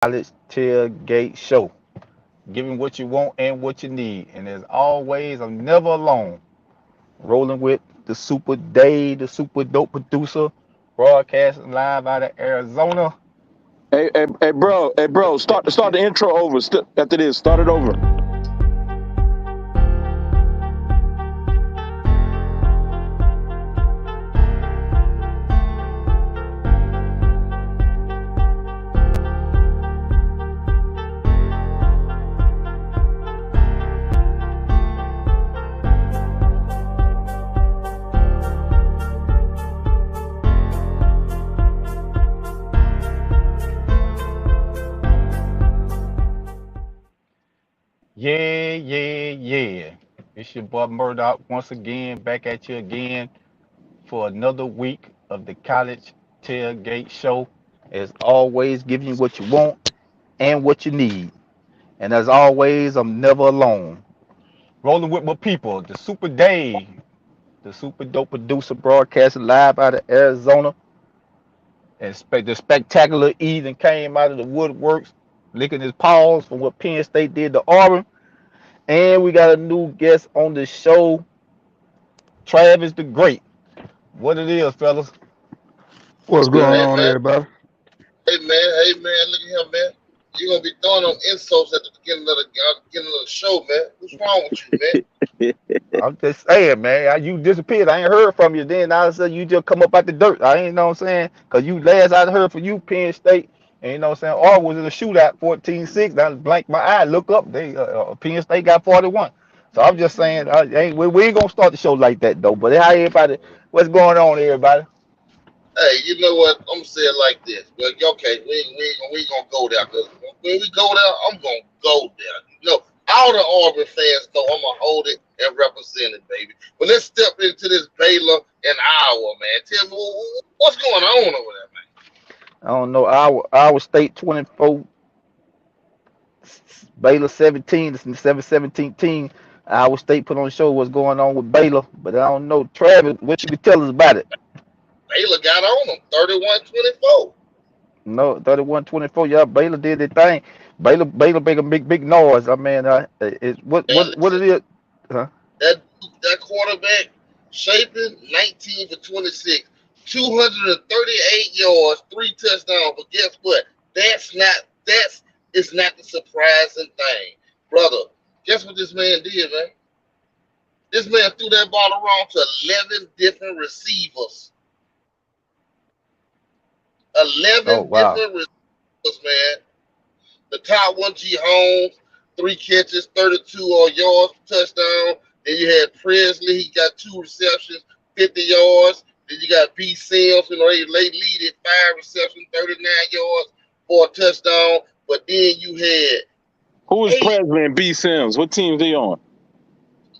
College Tailgate Show. Giving what you want and what you need. And as always, I'm never alone. Rolling with the Super Day, the super dope producer, broadcasting live out of Arizona. Hey, bro, start the intro over. After this, start it over. Yeah, yeah, yeah. It's your boy Murdoch once again, back at you again for another week of the College Tailgate Show. As always, giving you what you want and what you need. And as always, I'm never alone. Rolling with my people, the Super Dave, the super dope producer broadcasting live out of Arizona. And the spectacular Ethan came out of the woodworks, licking his paws from what Penn State did to Auburn. And we got a new guest on the show, Travis the Great. What it is, fellas? What's going Hey on, man, everybody? look at him, man. You're gonna be throwing on insults at the beginning of the show, man. What's wrong with you, man? I'm just saying, man. You disappeared. I ain't heard from you. Then all of a sudden you just come up out the dirt. I ain't know what I'm saying. Cause you last I heard from you, Penn State. And you know what I'm saying? Or was in a shootout 14-6. I blanked my eye, look up. They Penn State got 41. So I'm just saying, we ain't gonna start the show like that though. But how everybody? What's going on, everybody? Hey, you know what? I'm gonna say it like this. Well, okay, we ain't gonna go there. Cause when we go there, I'm gonna go there. You know, all the Auburn fans know I'm gonna hold it and represent it, baby. But let's step into this Baylor and Iowa, man. Tell me what's going on over there, man. I don't know. Our state 24, Baylor 17. It's the 7-17 team. Our state put on the show what's going on with Baylor, but I don't know. Travis, what you can tell us about it? Baylor got on them 31-24. No, 31-24. Yeah, Baylor did their thing. Baylor make a big noise. I mean, it's Man, what it listen, is. Huh? that quarterback shaping 19 for 26, 238 yards, 3 touchdowns. But guess what? That's it's not the surprising thing, brother. Guess what this man did, man? This man threw that ball around to 11 different receivers. Oh 11 wow. different receivers, man. The top one, G Holmes, 3 catches, 32 yards, touchdown. Then you had Presley, he got 2 receptions, 50 yards. Then you got B. Sims, they lead it, 5 receptions, 39 yards for a touchdown. But then you had Who is eight. President B. Sims? What team they on?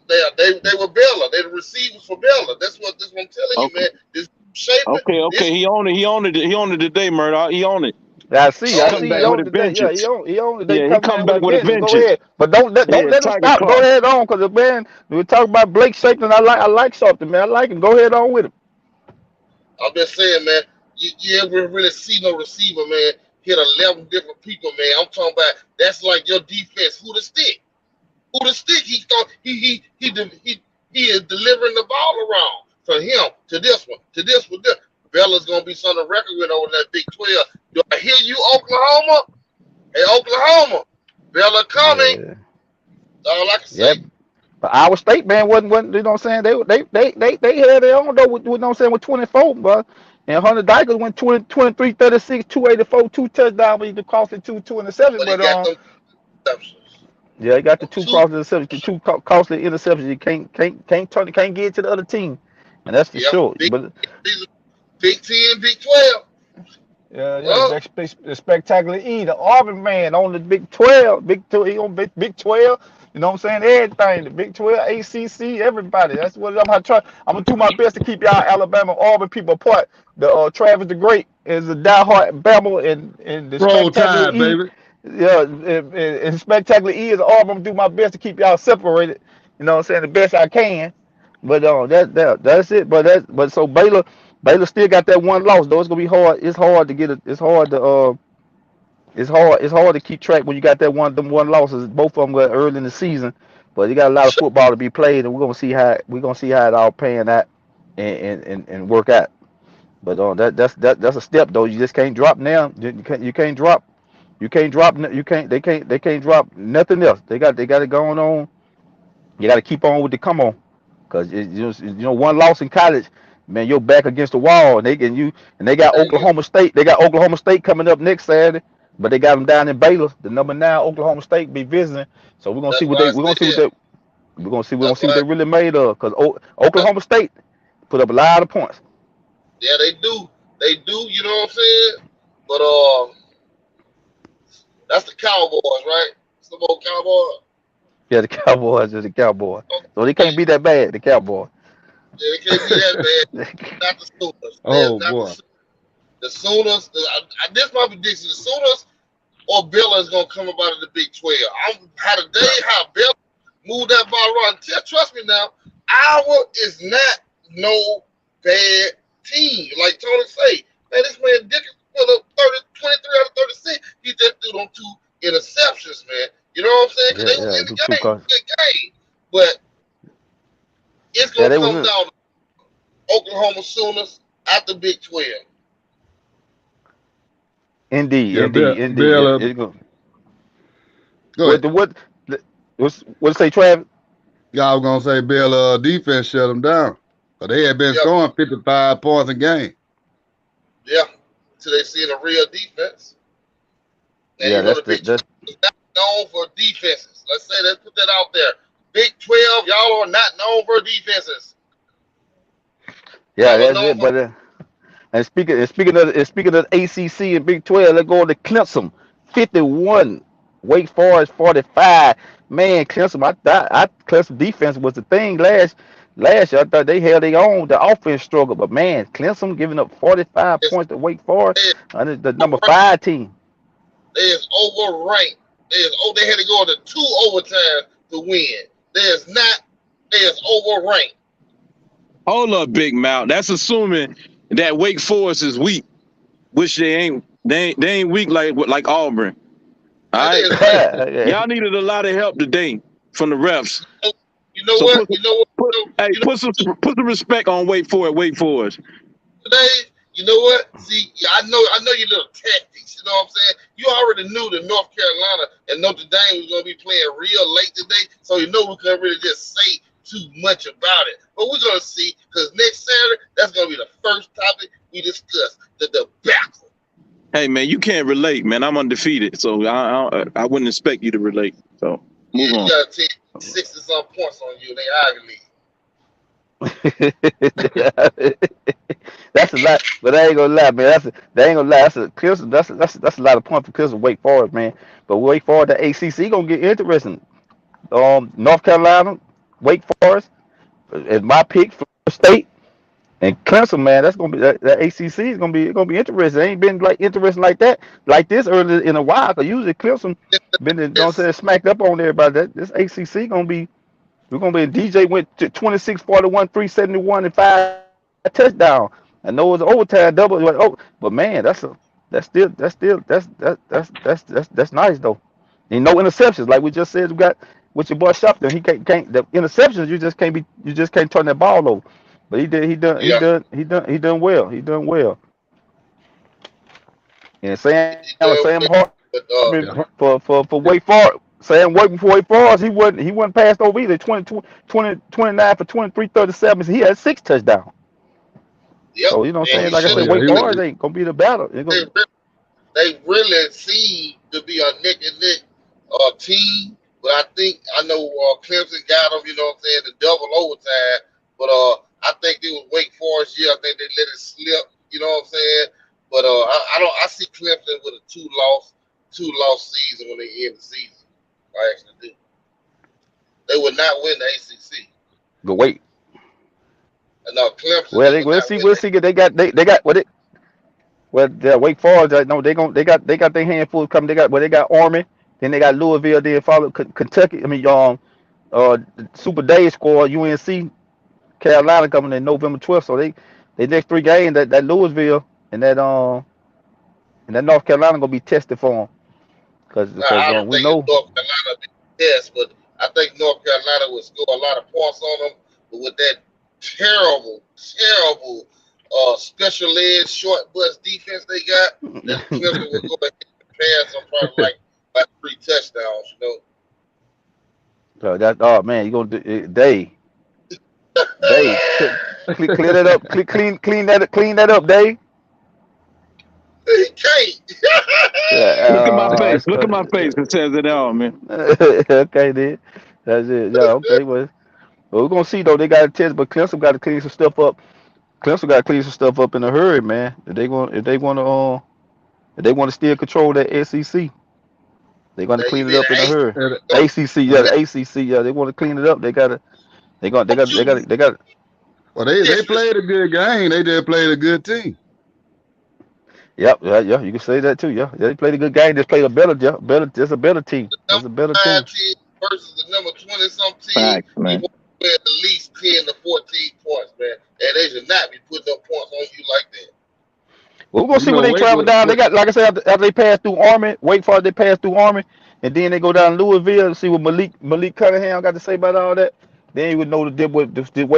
They were Bella. They the receivers for Bella. That's what I'm telling you, Okay, man. This shaping okay. this. He owned it today, Murdoch. He owned it. I Oh Come see. back He with man, a owned today. Yeah, vengeance. he owned today. Yeah, he Coming come in with back a with a vengeance. Go vengeance. ahead, but don't Yeah, let him Tiger stop. Go Claw. ahead on, cause the man we talk about Blake Shapen. I like something, man. I like him. Go ahead on with him. I'm just saying, man. You ever really see no receiver, man, hit 11 different people, man? I'm talking about that's like your defense. Who the stick? Who the stick? He thought he is delivering the ball around from him to this one, to this one. This. Bella's gonna be something to record with over that Big 12. Do I hear you, Oklahoma? Hey, Oklahoma, Bella coming. Yeah, That's all I can yeah. say. But our state man wasn't you know what I'm saying? They had their own though with you know what I'm saying with 24, but and Hunter Dykers went 20, 23, 36, 284, 2 touchdowns, but he cost it two interceptions. But he But got them exceptions. yeah, he got the Them two two, costly interceptions, the two costly interceptions. You can't get it to the other team, and that's for yeah, sure. Big, But Big 10, Big 12. yeah, Well, the spectacular E, the Auburn man on the Big 12, he on Big 12. You know what I'm saying? Everything, the Big 12, ACC, everybody. That's what I'm gonna try. I'm gonna do my best to keep y'all Alabama Auburn people apart. The Travis the Great is a diehard Bama, and the Roll spectacular Tide, E, baby. yeah, and spectacular E is Auburn. I'm gonna do my best to keep y'all separated. You know what I'm saying? The best I can. But that's it. But so Baylor still got that one loss though. It's gonna be hard. It's hard to get it. It's hard to It's hard to keep track when you got that one losses. Both of them were early in the season, but you got a lot of football to be played, and we're gonna see how it all pan out and work out. But that's a step though. You just can't drop now. They can't drop nothing else. They got it going on. You got to keep on with the come on, cause one loss in college, man, you're back against the wall, and they got There you go. Oklahoma State. They got Oklahoma State coming up next Saturday, but they got them down in Baylor. The number 9 Oklahoma State be visiting, so That's why I said. we're gonna That's see what why. they really made of, cause Yep. Oklahoma State put up a lot of points. Yeah, they do. They do. You know what I'm saying? But that's the Cowboys, right? Some old Cowboys. Yeah, the Cowboys are the Cowboys, so they Okay. can't be that bad. The Cowboys. Yeah, it can't be that bad. Not the Sooners. There's Oh not the boy. Sooners. The Sooners. This my prediction. The Sooners or Bella is gonna come up out of the Big 12. How Bella moved that ball around. Trust me now, Iowa is not no bad team. Like Tony say, man, this man Dickens put up 23 out of 36. He just threw them 2 interceptions, man. You know what I'm saying? Because Yeah, they was yeah, in the two game. cars. Good game. But it's Yeah, gonna they was come down to Oklahoma Sooners at the Big 12. indeed, Yeah, indeed, indeed. Bill. It go. Go What ahead. the what say, Travis? Yeah, I was gonna say Bill. Defense shut them down. But they had been Yep. scoring 55 points a game. Yeah. Until they see the real defense. Now Yeah, you know the Big 12 that's is not known for defenses. Let's put that out there. Big 12, y'all are not known for defenses. yeah, Y'all are that's known it. for Speaking of the ACC and Big 12, let's go to Clemson, 51, Wake Forest 45. Man, Clemson defense was the thing last year. I thought they held their own. The offense struggled, but man, Clemson giving up 45 this. points to Wake Forest, They is the number overranked. 5 team. They is overranked. They had to go into 2 overtimes to win. They is not. They is overranked. Hold up, Big Mouth. That's assuming that Wake Forest is weak, which they ain't. They ain't weak like Auburn. All Yeah, they right, is ranked. y'all needed a lot of help today from the refs. You know So what? You know what? put hey You know put some respect on Wake Forest. Wake Forest. today. You know what? See, I know your little tactics. You know what I'm saying? You already knew that North Carolina and Notre Dame was going to be playing real late today, so you know we couldn't really just say too much about it. But we're going to see, because next Saturday, that's going to be the first topic we discuss, the debacle. Hey man, you can't relate, man. I'm undefeated, so I wouldn't expect you to relate. So Yeah, move you on. got to take 60-some points on you. They Ivy League. That's a lot, but I ain't gonna lie, man. They ain't gonna lie. That's a Clemson. That's a lot of points for Clemson. Wake Forest, man. But Wake Forest, the ACC gonna get interesting. North Carolina, Wake Forest is my pick for State and Clemson, man. That's gonna be that ACC is gonna be interesting. It ain't been like interesting like this early in a while. Cause usually Clemson been don't Yes. say smacked up on everybody. This ACC gonna be we're gonna be. DJ went to 26, 41, 371, and 5 touchdowns. I know it was an overtime double. But man, that's nice though. And no interceptions, like we just said. We got with your boy Shopton. He can't the interceptions. You just can't turn that ball over. But Yeah. he done well. He done well. And He Sam doing Hartman well. But Yeah. for Wake Forest. Sam working for Wake Forest. He wasn't passed over either. 29 for 23, 37. He had 6 touchdowns. yep. So you know what I'm And saying? he Like I Oh should said, have. yeah. Wake He Forest was. ain't gonna be the battle. They, they really seem to be a neck and neck team. But I know Clemson got them. You know what I'm saying? The double overtime. But I think it was Wake Forest. Yeah, I think they let it slip. You know what I'm saying? But I don't. I see Clemson with a two loss season when they end the season. I actually do. They would not win the ACC. Go wait. No, Clemson. Well, They would we'll not see. win We'll that. see. They got what it. Well, Wake Forest. No, they got their handful coming. They got Army. Then they got Louisville. Then follow Kentucky. I mean, Super Day squad. UNC, Carolina coming in November 12th. So they next 3 games that Louisville and that North Carolina gonna be tested for them. because I don't we think it's know. North Carolina big test, but I think North Carolina would score a lot of points on them. But with that terrible special ed short bus defense they got, that Clemson will go ahead and pass them probably like 3 touchdowns. So that oh man, you gonna do Dave, clear that up, clean that up, Dave. He can't. Look at my Yeah, face. Look at my face. It says it all, man. okay then. That's it. Yeah, okay. Well, we're gonna see though. They got a test, but Clemson got to clean some stuff up. Clemson got to clean some stuff up in a hurry, man. If they want to still control that SEC, they're gonna Now you clean it been up in a hurry. And, ACC, yeah, and the ACC, yeah, they want to clean it up. you They got. well, they disrespect. played a good game. They just played a good team. Yep, yeah. You can say that too. Yeah, they played a good game. Just played a better, yeah, better. It's a better team. It's Number a better 9 team. team versus the number 20 some team, Facts, you man. want to win at least 10 to 14 points, man. And they should not be putting up points on you like that. Well, we're gonna You see when know, they Wake travel was down. They got, like I said, after they pass through Army, Wake Forest, they pass through Army, and then they go down to Louisville and see what Malik Cunningham got to say about all that. Then you would know the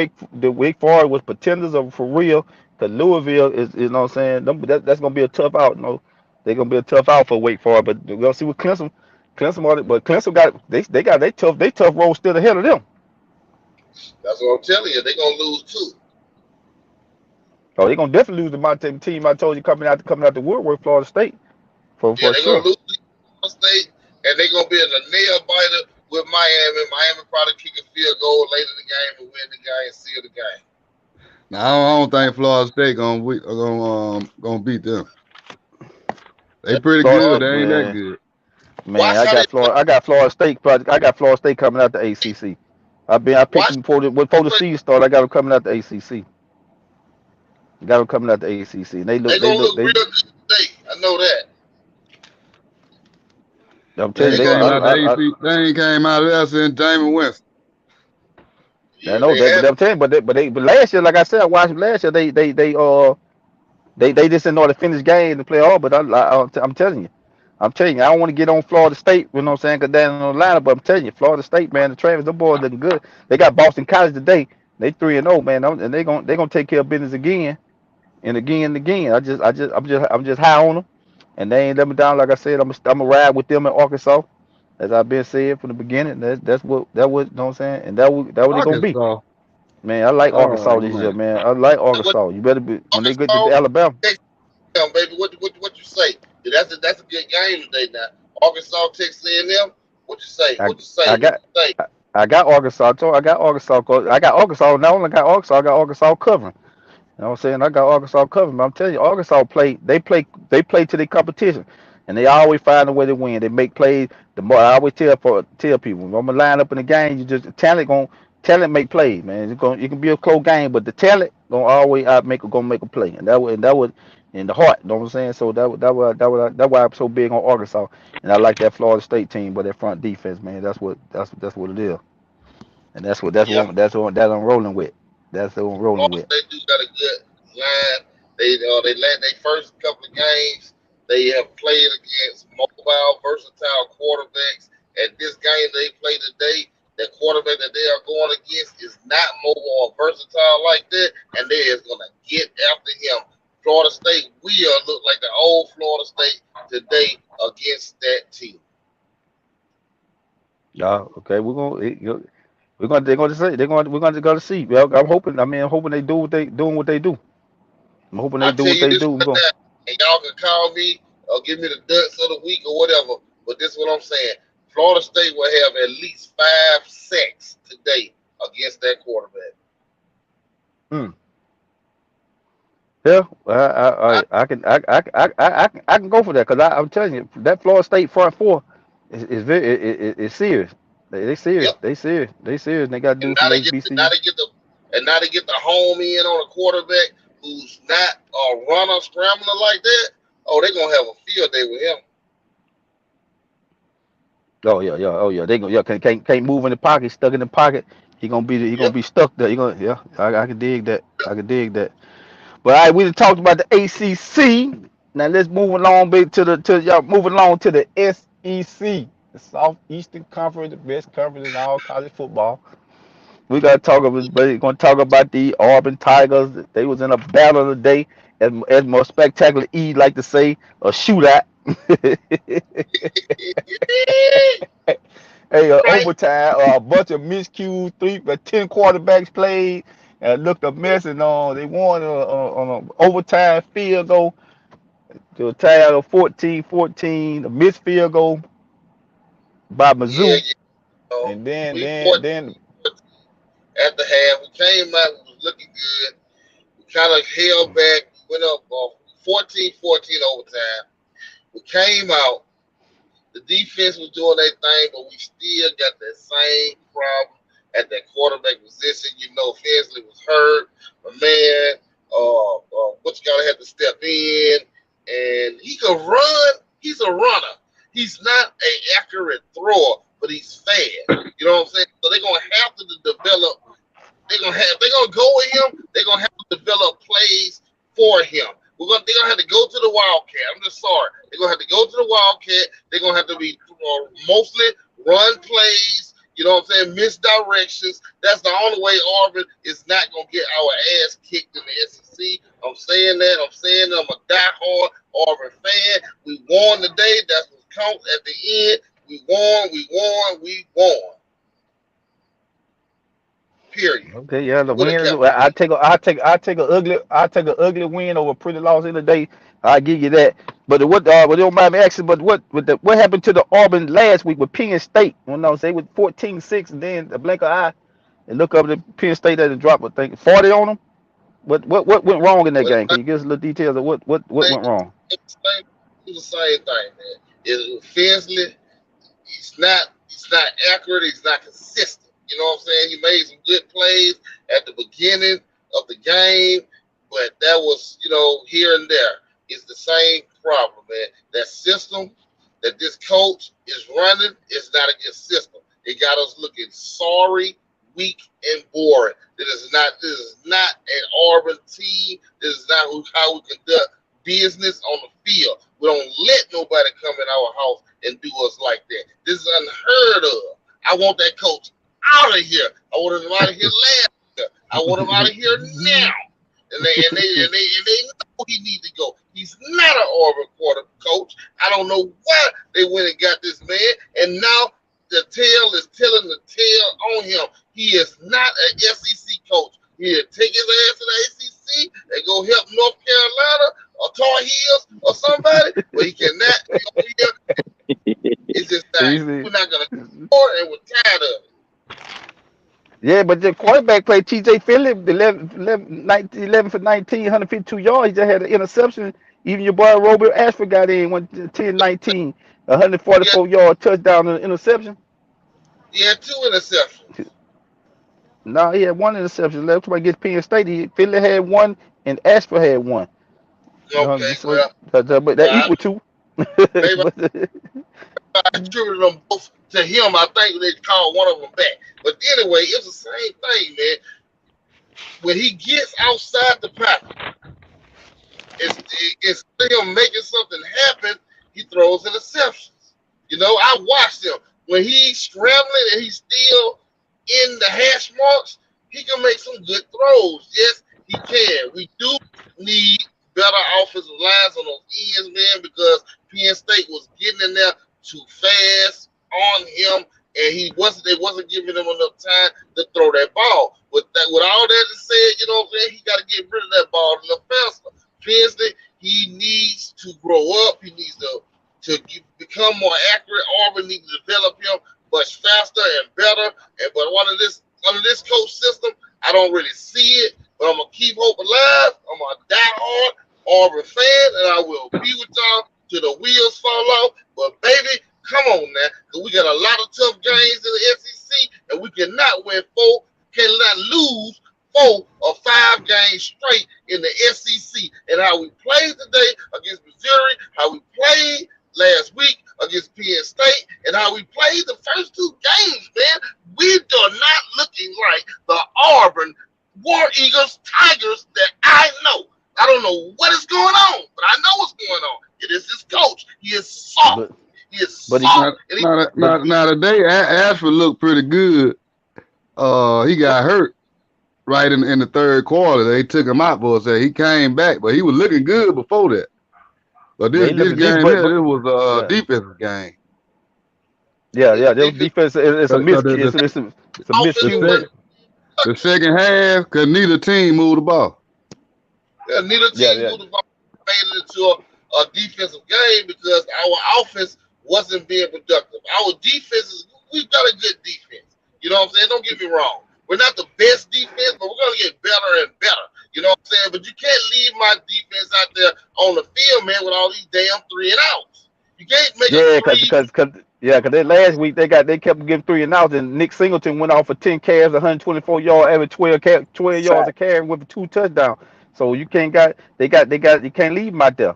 Wake Forest was pretenders of for real. Cause Louisville is, you know what I'm saying. That's gonna be a tough out. You know, they're gonna be a tough out for Wake Forest. But we're gonna see what but Clemson got they tough road still ahead of them. That's what I'm telling you. They're going to lose too. Oh, they're gonna definitely lose to my team. I told you coming out the woodwork, Florida State Yeah, for they're going sure. to lose to Florida State, and they're going to be in a nail biter with Miami. Miami probably kick a field goal late in the game and win the game and seal the game. Now, I don't think Florida State gonna beat them. They pretty Florida, good. Uh, They ain't that man. good. Man, watch how they play. I got Florida State. I got Florida State coming out the ACC. I picked Watch them how before they the play. season started. I got them coming out the ACC. Got them coming out the ACC. And They're going to look real good today. I know that. I'm They telling you, ain't They're they going came to out look. the AC. They ain't came out of there since Jameis Winston. I Yeah, know they that, but have. I'm telling you, but last year, like I said, I watched them last year. They just didn't know how to finish games and play all. But I'm telling you. I don't want to get on Florida State, you know what I'm saying, because they're on the lineup, but I'm telling you, Florida State, man, the Travis, them boys looking good. They got Boston College today. They 3-0, man, and they gonna take care of business again and again and again. I'm just high on them, and they ain't let me down. Like I said, I'm gonna ride with them in Arkansas, as I've been saying from the beginning. That's what you know what I'm saying, and that what they gonna be. Arkansas. Man, I like Oh Arkansas this year, man. man. I like What Arkansas. You better be when they get to Arkansas? Alabama. Baby. What you say? That's a good game today now. Arkansas, Texas A&M. What you say? I What you say? I What got you say? I got Arkansas. I got Arkansas. I got Arkansas. Not only got Arkansas, I got Arkansas covering. You know what I'm saying? I got Arkansas covering. But I'm telling you, Arkansas they play to their competition, and they always find a way to win. They make plays. The more I always tell people, when I'm gonna line up in the game, you just talent make plays, man. It can be a close game, but the talent gonna make a play, and that was in the heart. You know what I'm saying? So that's why I'm so big on Arkansas, and I like that Florida State team, but that front defense, man, that's what it is, and Yeah, that I'm rolling with. That's what I'm rolling Florida with. State do got a good line. They led their first couple of games. They have played against mobile, versatile quarterbacks. And this game they play today, the quarterback that they are going against is not mobile or versatile like that, and they is gonna get after him. Florida State will look like the old Florida State today against that team. Yeah, okay, they're going to say we're going to go to see. Well, I'm hoping. I mean, I'm hoping they do what they doing what they do. I'm hoping they I do tell what you they this do. right now, and y'all can call me or give me the dunce of the week or whatever. But this is what I'm saying. Florida State will have at least 5 sacks today against that quarterback. Mm. Yeah, I, I can go for that because I'm telling you that Florida State front four is very is serious. They serious. yep. They serious. They serious. And they got And dudes from HBCU. now they get the home in on a quarterback who's not a runner scrambler like that. Oh, they're gonna have a field day with him. Oh yeah, yeah, oh yeah. They go yeah can't move in the pocket. Stuck in the pocket. He gonna Yep. be stuck there. He gonna yeah. I can dig that. I can dig that. But all right, we done talked about the ACC. Now let's move along, baby, to y'all moving along to the SEC. SEC, the Southeastern Conference, the best conference in all college football. We gotta talk about, but gonna talk about the Auburn Tigers. They was in a battle today, as more spectacular E like to say, a shootout. Hey, Right? overtime, a bunch of miscues, 10 quarterbacks played, looked a mess, and they won on an overtime field goal to tie out 14-14, a missed field goal by Yeah, Mizzou, yeah. and then We then fought then at the half. We came out. We was looking good. We kind of held back. We went up 14-14 overtime. We came out. The defense was doing their thing, but we still got that same problem at that quarterback position. You know, Finsley was hurt. My man, what you gotta have to step in, and he could run. He's a runner. He's not an accurate thrower, but he's fast. You know what I'm saying? So they're gonna have to develop. They're gonna go with him. They're gonna have to develop plays for him. They're gonna have to go to the Wildcat. I'm just sorry. They're gonna have to go to the Wildcat. They're gonna have to be mostly run plays. You know what I'm saying? Misdirections. That's the only way Auburn is not gonna get our ass kicked in the SEC. I'm saying that. I'm saying that. I'm a diehard Auburn fan. We won today. That's what counts at the end. We won. We won. We won. Period. okay, yeah, the Would have win is. kept it. I take a ugly win over a pretty loss in the day. I give you that. But don't mind me asking. But what happened to the Auburn last week with Penn State? You know, they was 14-6, and then the blink of eye and look up at Penn State had to drop, I think 40 on them. What went wrong in that Well, game? Can you give us a little details of what went wrong? it's the same thing, man. It's Finsley. He's not accurate. He's not consistent. You know what I'm saying? He made some good plays at the beginning of the game, but that was, here and there. It's the same problem, man. That system that this coach is running is not a good system. It got us looking sorry, weak, and boring. This is not an Auburn team. This is not how we conduct business on the field. We don't let nobody come in our house and do us like that. This is unheard of. I want that coach out of here. I want him out of here last year. I want him out of here now. And they know he needs to go. He's not an Auburn quarter coach. I don't know why they went and got this man, and now the tail is telling the tale on him. He is not an SEC coach. He'll take his ass to the ACC and go help North Carolina or Tar Heels or somebody, but he cannot be over here. It's just that we're not gonna score, and we're tired of it. Yeah, but the quarterback played T.J. Phillip, 11 for 19, 152 yards. He just had an interception. Even your boy Robert Ashford got in, went 10-19, Yeah, 144-yard touchdown and interception. he had 2 interceptions. No, he had one interception left. Somebody gets Penn State. Phillip had one, and Ashford had one. Okay, So well, but that well, equal two. maybe But, I attributed them both to him. I think they called one of them back. But anyway, it's the same thing, man. When he gets outside the pocket, it's him making something happen. He throws interceptions. I watched him when he's scrambling and he's still in the hash marks. He can make some good throws. Yes, he can. We do need better offensive lines on those ends, man, because Penn State was getting in there too fast on him, and they wasn't giving him enough time to throw that ball. With all that said, you know what I'm saying, he got to get rid of that ball a little faster. Penn State, he needs to grow up. He needs to become more accurate. Auburn needs to develop him much faster and better. But under this coach system, I don't really see it. But I'm gonna keep hope alive. I'm a diehard Auburn fan, and I will be with y'all till the wheels fall off. But baby, come on now, because we got a lot of tough games in the SEC, and we cannot lose 4 or 5 games straight in the SEC. And how we played today against Missouri, how we played last week against Penn State, and how we played the first 2 games, man, we are not looking like the Auburn War Eagles Tigers that I know. I don't know what is going on, but I know what's going on. It is this coach. He is soft. but He is But he, soft. And but Now today, Ashford looked pretty good. He got hurt right in the third quarter. They took him out for a second. He came back, but he was looking good before that. But yeah, this he this looked this, game here, but this was a yeah, defensive game. yeah. Their defense defense it's a Cause it's a the, offense miscue. wasn't sec, the second half, cause neither team moved the ball. neither Yeah, team yeah, moved the ball, made it into a defensive game because our offense wasn't being productive. Our defense we've got a good defense. You know what I'm saying? Don't get me wrong. We're not the best defense, but we're gonna get better and better. You know what I'm saying? But you can't leave my defense out there on the field, man, with all these damn 3-and-outs. You can't make a yeah. three. Cause they last week they kept giving 3-and-outs, and Nick Singleton went off for 10 carries, 124 yards, every 12 yards a Fact. carry with 2 touchdowns. So you can't you can't leave him out there.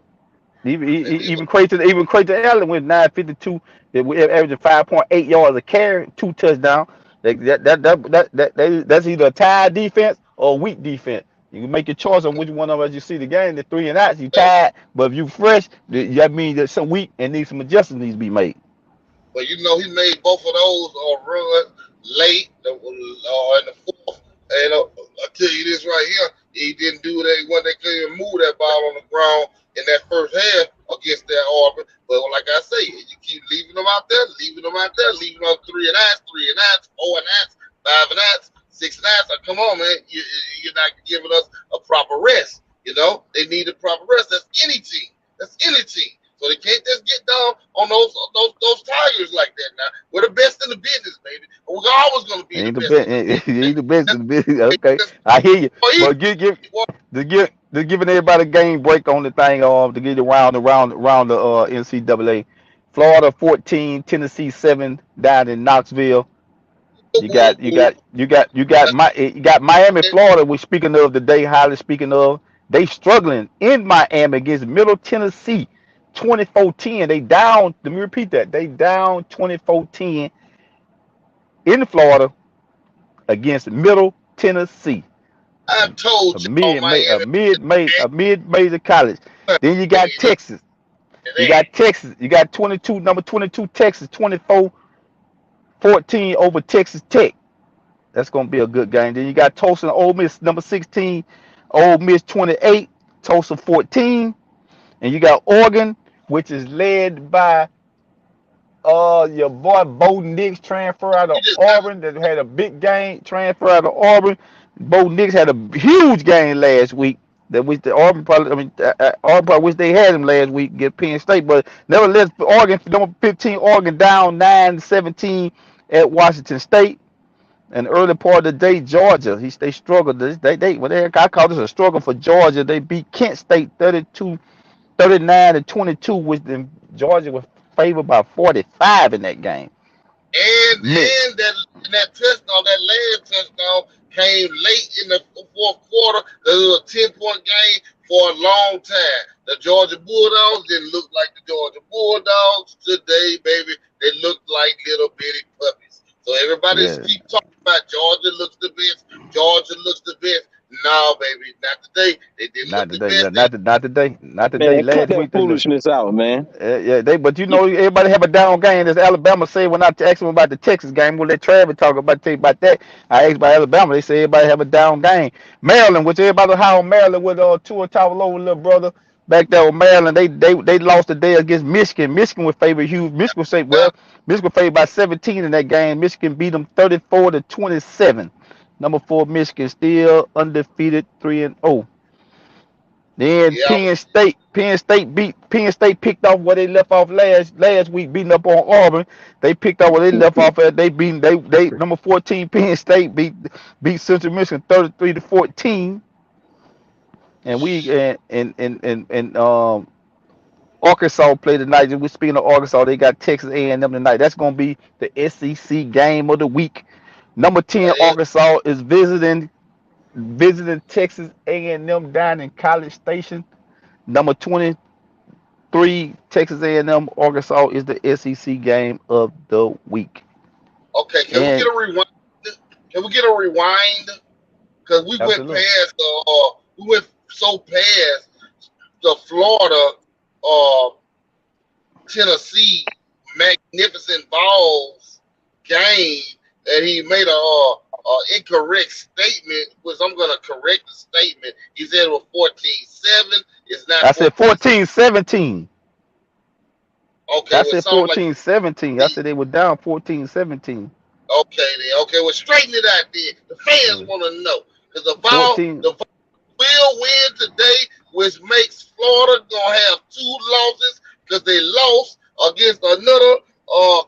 Even Creighton Allen went 952, averaging 5.8 yards a carry, 2 touchdowns. That's either a tied defense or a weak defense. You can make your choice on which one of us you see the game. The 3-and-outs, you tied, but if you fresh, that means that some weak and some adjustments needs to be made. But you know, he made both of those run late in the fourth. And I'll tell you this right here, he didn't do that when they couldn't even move that ball on the ground in that first half against that Auburn. But like I say, you keep leaving them out there, leaving them 3-and-outs, 3-and-outs, 4-and-outs, 5-and-outs, 6-and-outs. Come on, man, you're not giving us a proper rest. You know, they need a proper rest. That's any team. That's any team. So they can't just get down on those Tigers like that. Now we're the best in the business, baby. We're always going to be the Ain't the best best, in the business. ain't the best That's in the business. Okay, I hear you. But just giving everybody a game break on the thing. To get around the NCAA. Florida 14, Tennessee 7 down in Knoxville. You got Miami, Florida. We're speaking of today, highly speaking of. They struggling in Miami against Middle Tennessee, 24-10. They down. Let me repeat that. They down 24-10 in Florida against Middle Tennessee, I a told y'all Miami mid major college. Then you got it Texas. You got Texas. You got number 22 Texas, 24-14 over Texas Tech. That's gonna be a good game. Then you got Tulsa and Ole Miss, number 16, Ole Miss 28, Tulsa 14, and you got Oregon, which is led by your boy Bo Nix, transfer out of you just got Auburn, that had a big game, transfer out of Auburn. Bo Nix had a huge game last week. That wish the Auburn probably, Auburn probably wish they had him last week get Penn State, but nevertheless, Oregon, number 15, Oregon down 9-17 at Washington State. And early part of the day, Georgia, they struggled. I call this a struggle for Georgia. They beat Kent State 39-22, which then Georgia was favored by 45 in that game. and Man, that touchdown, that last touchdown came late in the fourth quarter. It was a 10-point game for a long time. The Georgia Bulldogs didn't look like the Georgia Bulldogs today, baby. They looked like little bitty puppies. So everybody yeah, keep talking about Georgia looks the best. Georgia looks the best. No, baby, not today. They didn't not look the today. Yeah, best. They not today. Man, cut Last that week they looked. foolishness out, man. Yeah, but everybody have a down game. As Alabama said when I asked them about the Texas game, we'll let Travis talk about that. I asked about Alabama. They say everybody have a down game. Maryland, which everybody high on Maryland with Tua Tagovailoa little brother back there with Maryland. They lost today against Michigan. Michigan was favored huge. Michigan favored by 17 in that game. Michigan beat them 34-27. Number 4 Michigan still undefeated 3-0. Then yeah, Penn State picked off where they left off last week, beating up on Auburn. They picked off where they left off at. They number 14 Penn State beat Central Michigan 33-14. And we and Arkansas played tonight. We're speaking of Arkansas, they got Texas A&M tonight. That's gonna be the SEC game of the week. Number 10 that is. Arkansas is visiting Texas A&M down in College Station. Number 23, Texas A&M, Arkansas is the SEC game of the week. Okay, can we get And a rewind? Can we get a rewind? Because absolutely, we went so past the Florida, uh, Tennessee Magnificent Balls game, and he made a incorrect statement, which I'm gonna correct the statement. He said it was 14-7. It's not I said 14. 14-17. Okay, I well, it said sounds like 14-17. I said they were down 14-17. okay then. Okay, well, straighten it out then. The fans Mm. want to know because the 14. Vols will win today, which makes Florida gonna have 2 losses because they lost against another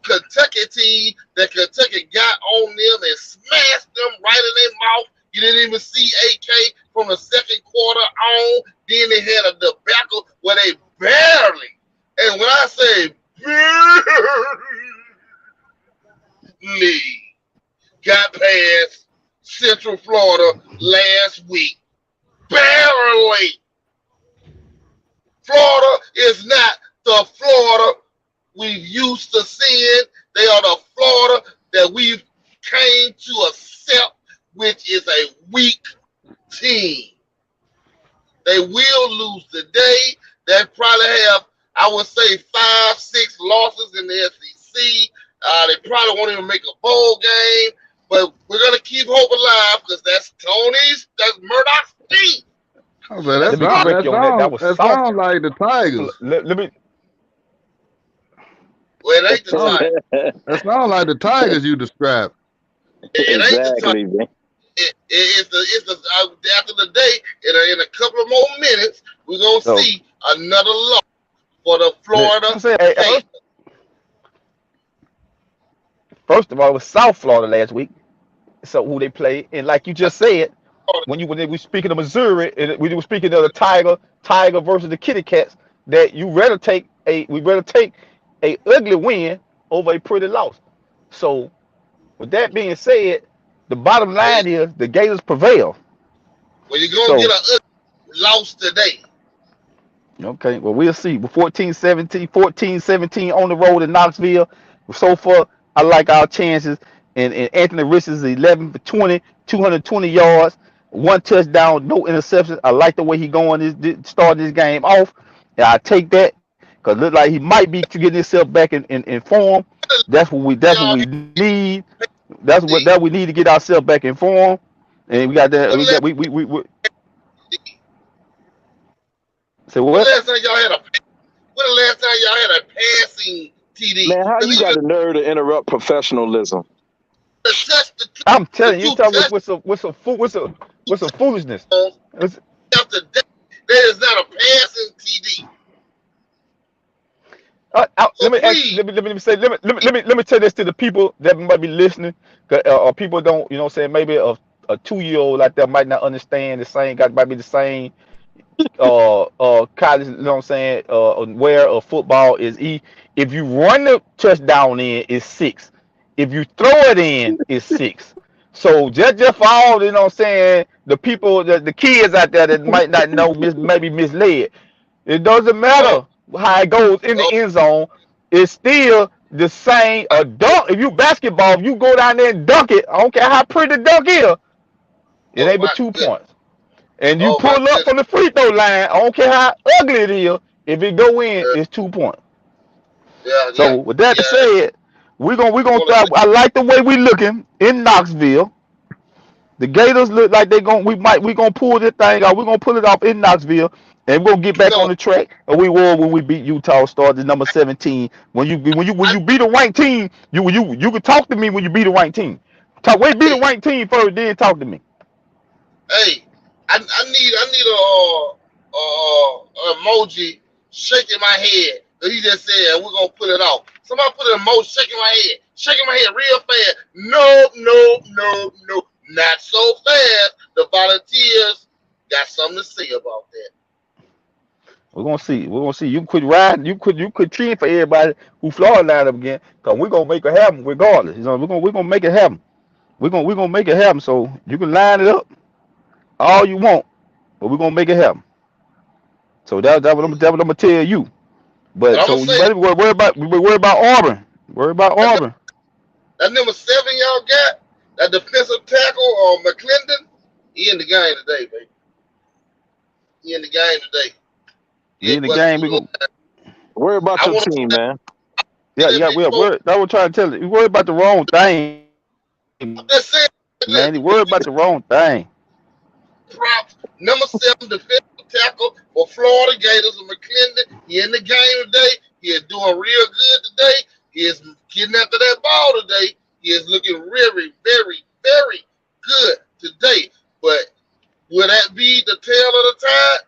Kentucky team that Kentucky got on them and smashed them right in their mouth. You didn't even see AK from the second quarter on. Then they had a debacle where they barely, and when I say barely, got past Central Florida last week. Barely. Florida is not the Florida we've used to seeing. They are the Florida that we've came to accept, which is a weak team. They will lose today. They probably have, I would say, 5-6 losses in the SEC. They probably won't even make a bowl game, but we're gonna keep hope alive because that's Murdoch's team. I said, Let me correct you on that. That was that South. sound like the Tigers. Let me. Well, it ain't the Sound, time. that sound like the Tigers you described. It ain't the time. Exactly, man. After the day, in a couple of more minutes, we're gonna So see another loss for the I'm Florida saying, hey, Gators. first of all, it was South Florida last week. So who they played, and like you just said, when they were speaking of Missouri, and we were speaking of the Tiger versus the Kitty Cats, that we rather take a ugly win over a pretty loss. So with that being said, the bottom Well, line is the Gators prevail. you're gonna get So a loss today. okay, well we'll see. With 14-17 on the road in Knoxville. So far, I like our chances. And Anthony Rich is 11 for 20, 220 yards, 1 touchdown, no interceptions. I like the way he going starting this game off. Yeah, I take that because look like he might be to get himself back in form. That's what Y'all we hear need. That's what me? that we need to get ourselves back in form. And we got that. When We last, got we say when what? last time y'all had a when the last time y'all had a passing TD? Man, how Because you got the nerve to interrupt professionalism? I'm the telling you, you two talking with some foolishness. touchdowns It's- after that, that is not a passing TD. So let me ask. please, Let me say. Let me tell this to the people that might be listening, or people don't. You know, say maybe a 2-year-old out there might not understand the same. Got might be the same college. You know what I'm saying? Where football is if you run the touchdown in, it's 6. If you throw it in, it's 6. So just for all you know, what I'm saying the people, the kids out there that might not know, maybe misled. It doesn't oh, matter how it goes in the oh, end zone. It's still the same. A dunk. If you basketball, if you go down there and dunk it. I don't care how pretty the dunk is. It oh ain't but my two goodness, points. And you oh my pull up goodness, from the free throw line. I don't care how ugly it is. If it go in, yeah, it's 2 points. yeah, yeah, So with that yeah. said, we're gonna Want to start. I like the way we looking in Knoxville. The Gators look like we gonna pull this thing out. We're gonna pull it off in Knoxville, and we're gonna get back on no? the track. And we were when we beat Utah, started number 17. When I, you beat a ranked team, you can talk to me when you beat a ranked team. Beat a hey, ranked team first, then talk to me. hey, I need a emoji shaking my head. Cause he just said we're gonna put it off. Somebody put an emoji shaking my head real fast. No, no, no, no, not so fast. The Volunteers got something to say about that. We're gonna see. We're gonna see. You quit riding. You quit cheering for everybody who Florida lined up again. Cause we're gonna make it happen regardless. You know, we're gonna make it happen. We're gonna make it happen. So you can line it up all you want, but we're gonna make it happen. So that what I'm gonna tell you. And But I'm gonna so you say better worry about Auburn. Worry about that, Auburn. that number 7 y'all got, that defensive tackle McClendon, he in the game today, baby. He in the game today. We Yeah, in the busted game. through We the go. Worry about I your want to team, man. Yeah, that yeah, big we're four. worried. That was trying to tell you. You worried about the wrong thing, man. You worried about the I'm wrong just saying, thing. props. Number 7 defensive tackle for Florida Gators and McClendon. He in the game today. He is doing real good today. He is getting after that ball today. He is looking very, very, very good today. But will that be the tail of the tide?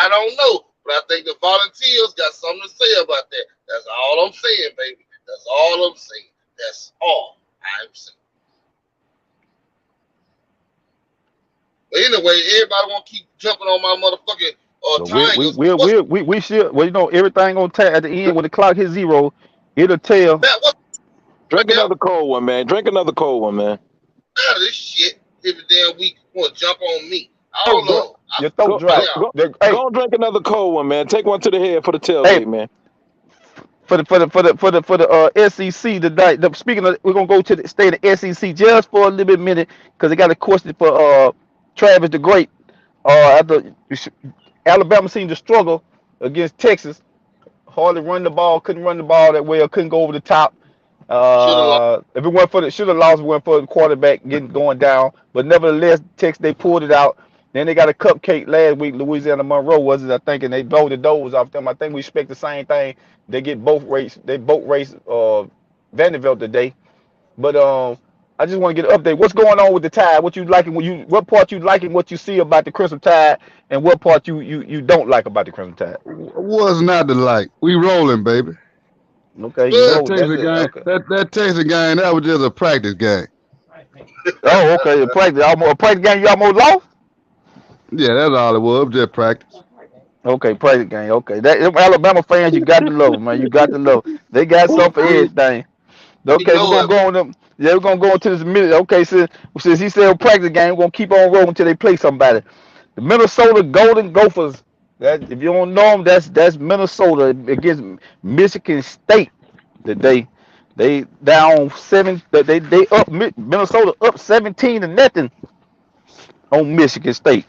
I don't know. But I think the Volunteers got something to say about that. That's all I'm saying, baby. That's all I'm saying. That's all I'm saying. But anyway, everybody want to keep jumping on my motherfucking So Tigers. What's we should, well, you know, everything on tap at the end when the clock hits zero, it'll tell. that? What's Drink that? another cold one, man. Drink another cold one, man. Out of this shit every damn week want to jump on me. Oh, All dry, of them. I your fuck throat Go, all dry. go, y'all. go, Hey, go and drink another cold one, man. Take one to the head for the hey, tailgate, man. for the SEC tonight. Speaking of, we're gonna go to the state of SEC just for a little bit minute because they got a question for Travis the Great. After Alabama seemed to struggle against Texas, hardly run the ball, couldn't run the ball that well, couldn't go over the top. Should have lost. If it went for the should have lost, if it went for the quarterback getting going down. But nevertheless, Texas they pulled it out. Then they got a cupcake last week. Louisiana Monroe was it? I think, and they blow the doors off them. I think we expect the same thing. They get both race. They both race Vanderbilt today. But I just want to get an update. What's going on with the Tide? What you liking? What part you liking? What you see about the Crimson Tide, and what part you don't like about the Crimson Tide? Was not the like. We rolling, baby. Okay, you Good. That roll. That's Texas it. game, Okay. that Texas game, that was just a practice game. Oh, okay. A practice game. You almost lost. Yeah, that's all it was. Just practice. Okay, practice game. Okay, them Alabama fans, you got to love 'em, man. You got to love 'em. They got something for We, everything. we Okay, we're know gonna it. go on them. Yeah, we're gonna go into this minute. Okay, since he said practice game, we're gonna keep on rolling until they play somebody. The Minnesota Golden Gophers. That if you don't know them, that's Minnesota against Michigan State today. They down seven. They up Minnesota up 17-0 on Michigan State.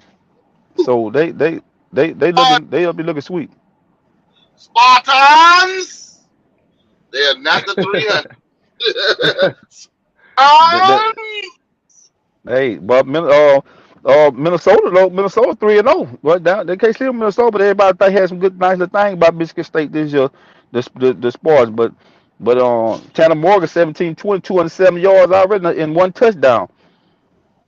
So they'll be looking sweet. Spartans. They are not the 300. That hey, but Minnesota though, Minnesota 3-0. Right down, they can't see Minnesota, but everybody think had some good, nice little thing about Michigan State this year, the sports. But Tanner Morgan 17-20, 207 yards already in one touchdown.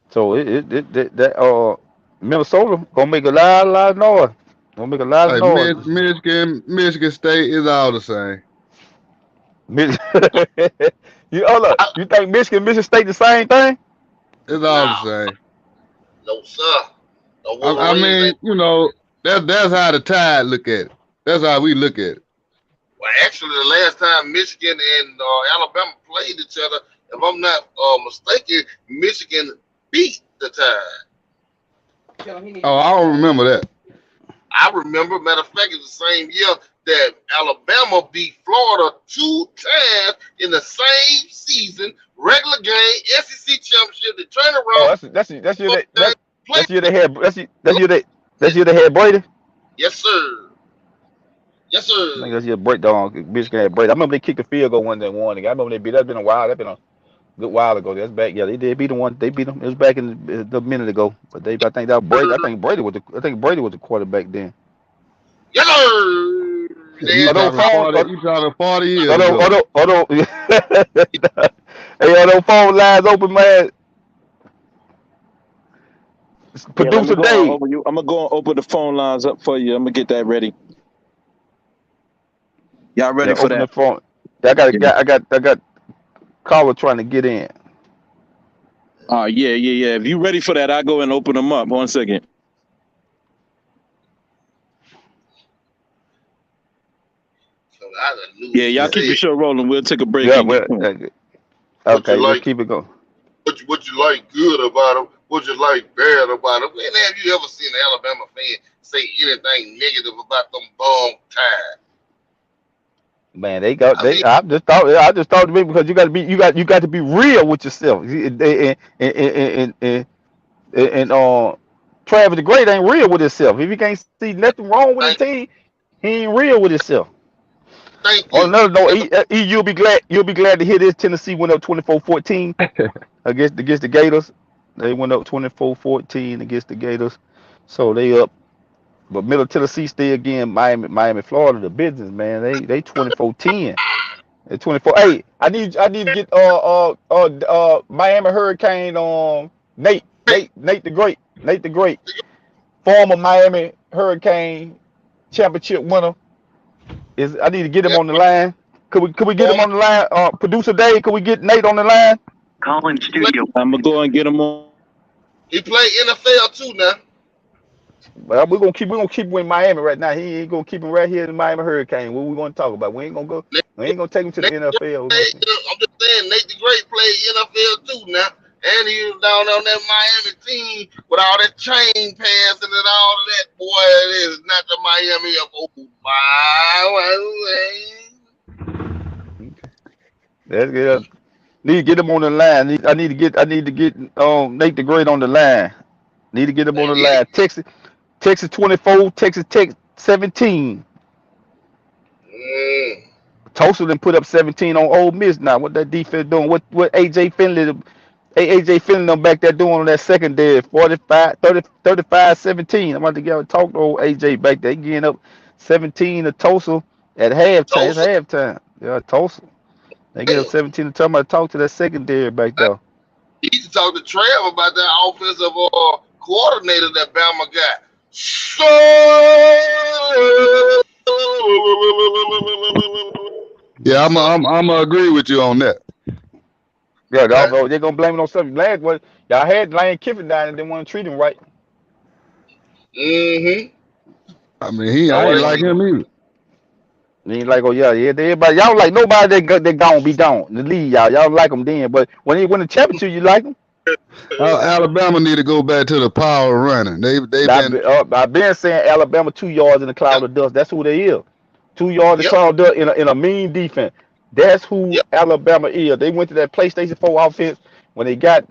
So that Minnesota gonna make a lot of noise. Gonna make a lot of Hey, noise. Michigan State is all the same. Mich- you hold up. I, You think Michigan State the same thing? It's all the no, same. no, sir. The I Wolverines mean, ain't. that's how the Tide look at it. That's how we look at it. Well, actually, the last time Michigan and Alabama played each other, if I'm not mistaken, Michigan beat the Tide. Oh, I don't remember that. I remember, matter of fact, it's the same year that Alabama beat Florida 2 times in the same season, regular game, SEC championship. They turn Oh, around, that's year play. that's year they had that's year they had Brady. Yes, sir. Yes, I think sir. that's year breakdown. Michigan had Brady. I remember they kicked the field goal one day won. I remember they beat. That's been a while. That's been a good while ago. That's back. Yeah, they did beat them one. They beat them. It was back in the minute ago. But I think that was Brady. I think Brady was the quarterback then. Yes, sir. They You had the Although talking problem. phone, 40, you talking 40 years although ago. although hey, although phone lines open, man. Yeah, let me Producer go on Dave. over you. I'm gonna go and open the phone lines up for you. I'm gonna get that ready. Y'all Yeah, ready for open that? the phone. I Yeah. got caller trying to get in. Yeah. If you ready for that, I go and open them up. 1 second. So I done knew Yeah, what you y'all Yeah, keep the said. show rolling. We'll take a break yeah, and get well, going. What you okay, let's like? keep it going. What you like good about them? What you like bad about them? When have you ever seen an Alabama fan say anything negative about them bum Tide? Man, they got I they. mean, I just thought to me because you got to be real with yourself. And Travis the Great ain't real with himself. If he can't see nothing wrong with his thank team, he ain't real with himself. Thank On you. another note, That's you'll be glad to hear this. Tennessee went up 24-14 against the Gators. They went up 24-14 against the Gators. So they up. But Middle Tennessee still again Miami, Florida, the business, man. They 24-10. At 24. Hey, I need to get Miami Hurricane Nate the Great. Nate the Great. Former Miami Hurricane championship winner. I need to get him that's on the line. Could we get him former. on the line? Producer Dave, could we get Nate on the line? Calling He play, studio. I'm gonna go and get him on. he play NFL too now. Well, we're gonna keep him in Miami right now. He ain't gonna keep him right here in the Miami Hurricane. What we gonna talk about? Nate, We ain't gonna take him to the Nate the NFL. We're gonna Great, see. I'm just saying, Nate the Great played NFL too now. And he was down on that Miami team with all that chain passing and all of that. Boy, it is not the Miami of old. That's good. Need to get him on the line. I need to get Nate the Great on the line. Need to get him on the Yeah. line. Texas 24, Texas Tech 17. Mm. Tulsa done put up 17 on Ole Miss now. What that defense doing? What AJ Finley them back there doing on that secondary? 45, 30, 35, 17. I'm about to go talk to old AJ back there. He getting up 17 to Tulsa at halftime. It's Tulsa, halftime. Yeah, Tulsa. They get up damn. 17 to tell me to talk to that secondary back there. You need to talk to Trev about that offensive coordinator that Bama got. So Yeah, I'm gonna agree with you on that. Yeah, okay. they're gonna blame it on something. Last what y'all had Lane Kiffin down and didn't want to treat him right. Mm-hmm. I mean, That's I why ain't they like want. him either. And he's like, oh yeah, everybody, y'all like nobody they gonna be gone. The lead, y'all like them then, but when he win the championship, you like them. Alabama need to go back to the power running. They've been I've been saying Alabama 2 yards in the cloud Yep. of dust. That's who they is. 2 yards in the Yep. cloud of dust in a mean defense. That's who Yep. Alabama is. They went to that PlayStation 4 offense when they got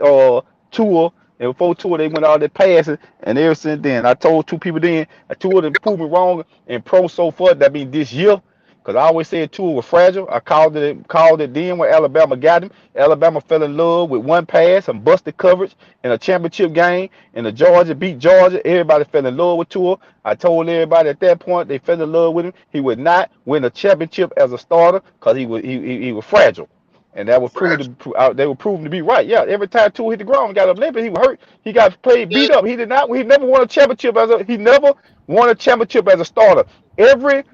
Tua. And before Tua, they went all that passing. And ever since then, I told two people then, Tua done proved me wrong and pro so far. That means this year. Because I always said Tua was fragile. I called it then when Alabama got him. Alabama fell in love with one pass, some busted coverage in a championship game. And the Georgia beat Georgia. Everybody fell in love with Tua. I told everybody at that point they fell in love with him. He would not win a championship as a starter because he was fragile. And that was Fresh. they were proven to be right. Yeah, every time Tua hit the ground and got up limping, he was hurt. He got played Yeah. beat up. He never won a championship as a starter. Every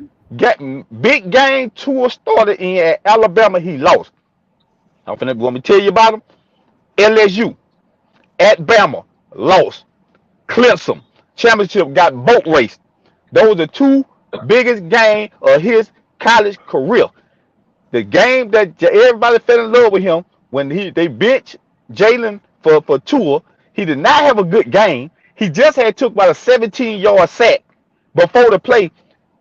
big game Tua started in at Alabama, he lost. Want me to tell you about him? LSU at Bama lost. Clemson championship got boat raced. Those are the two biggest games of his college career. The game that everybody fell in love with him when they benched Jalen for Tua. He did not have a good game. He just had took about a 17-yard sack before the play.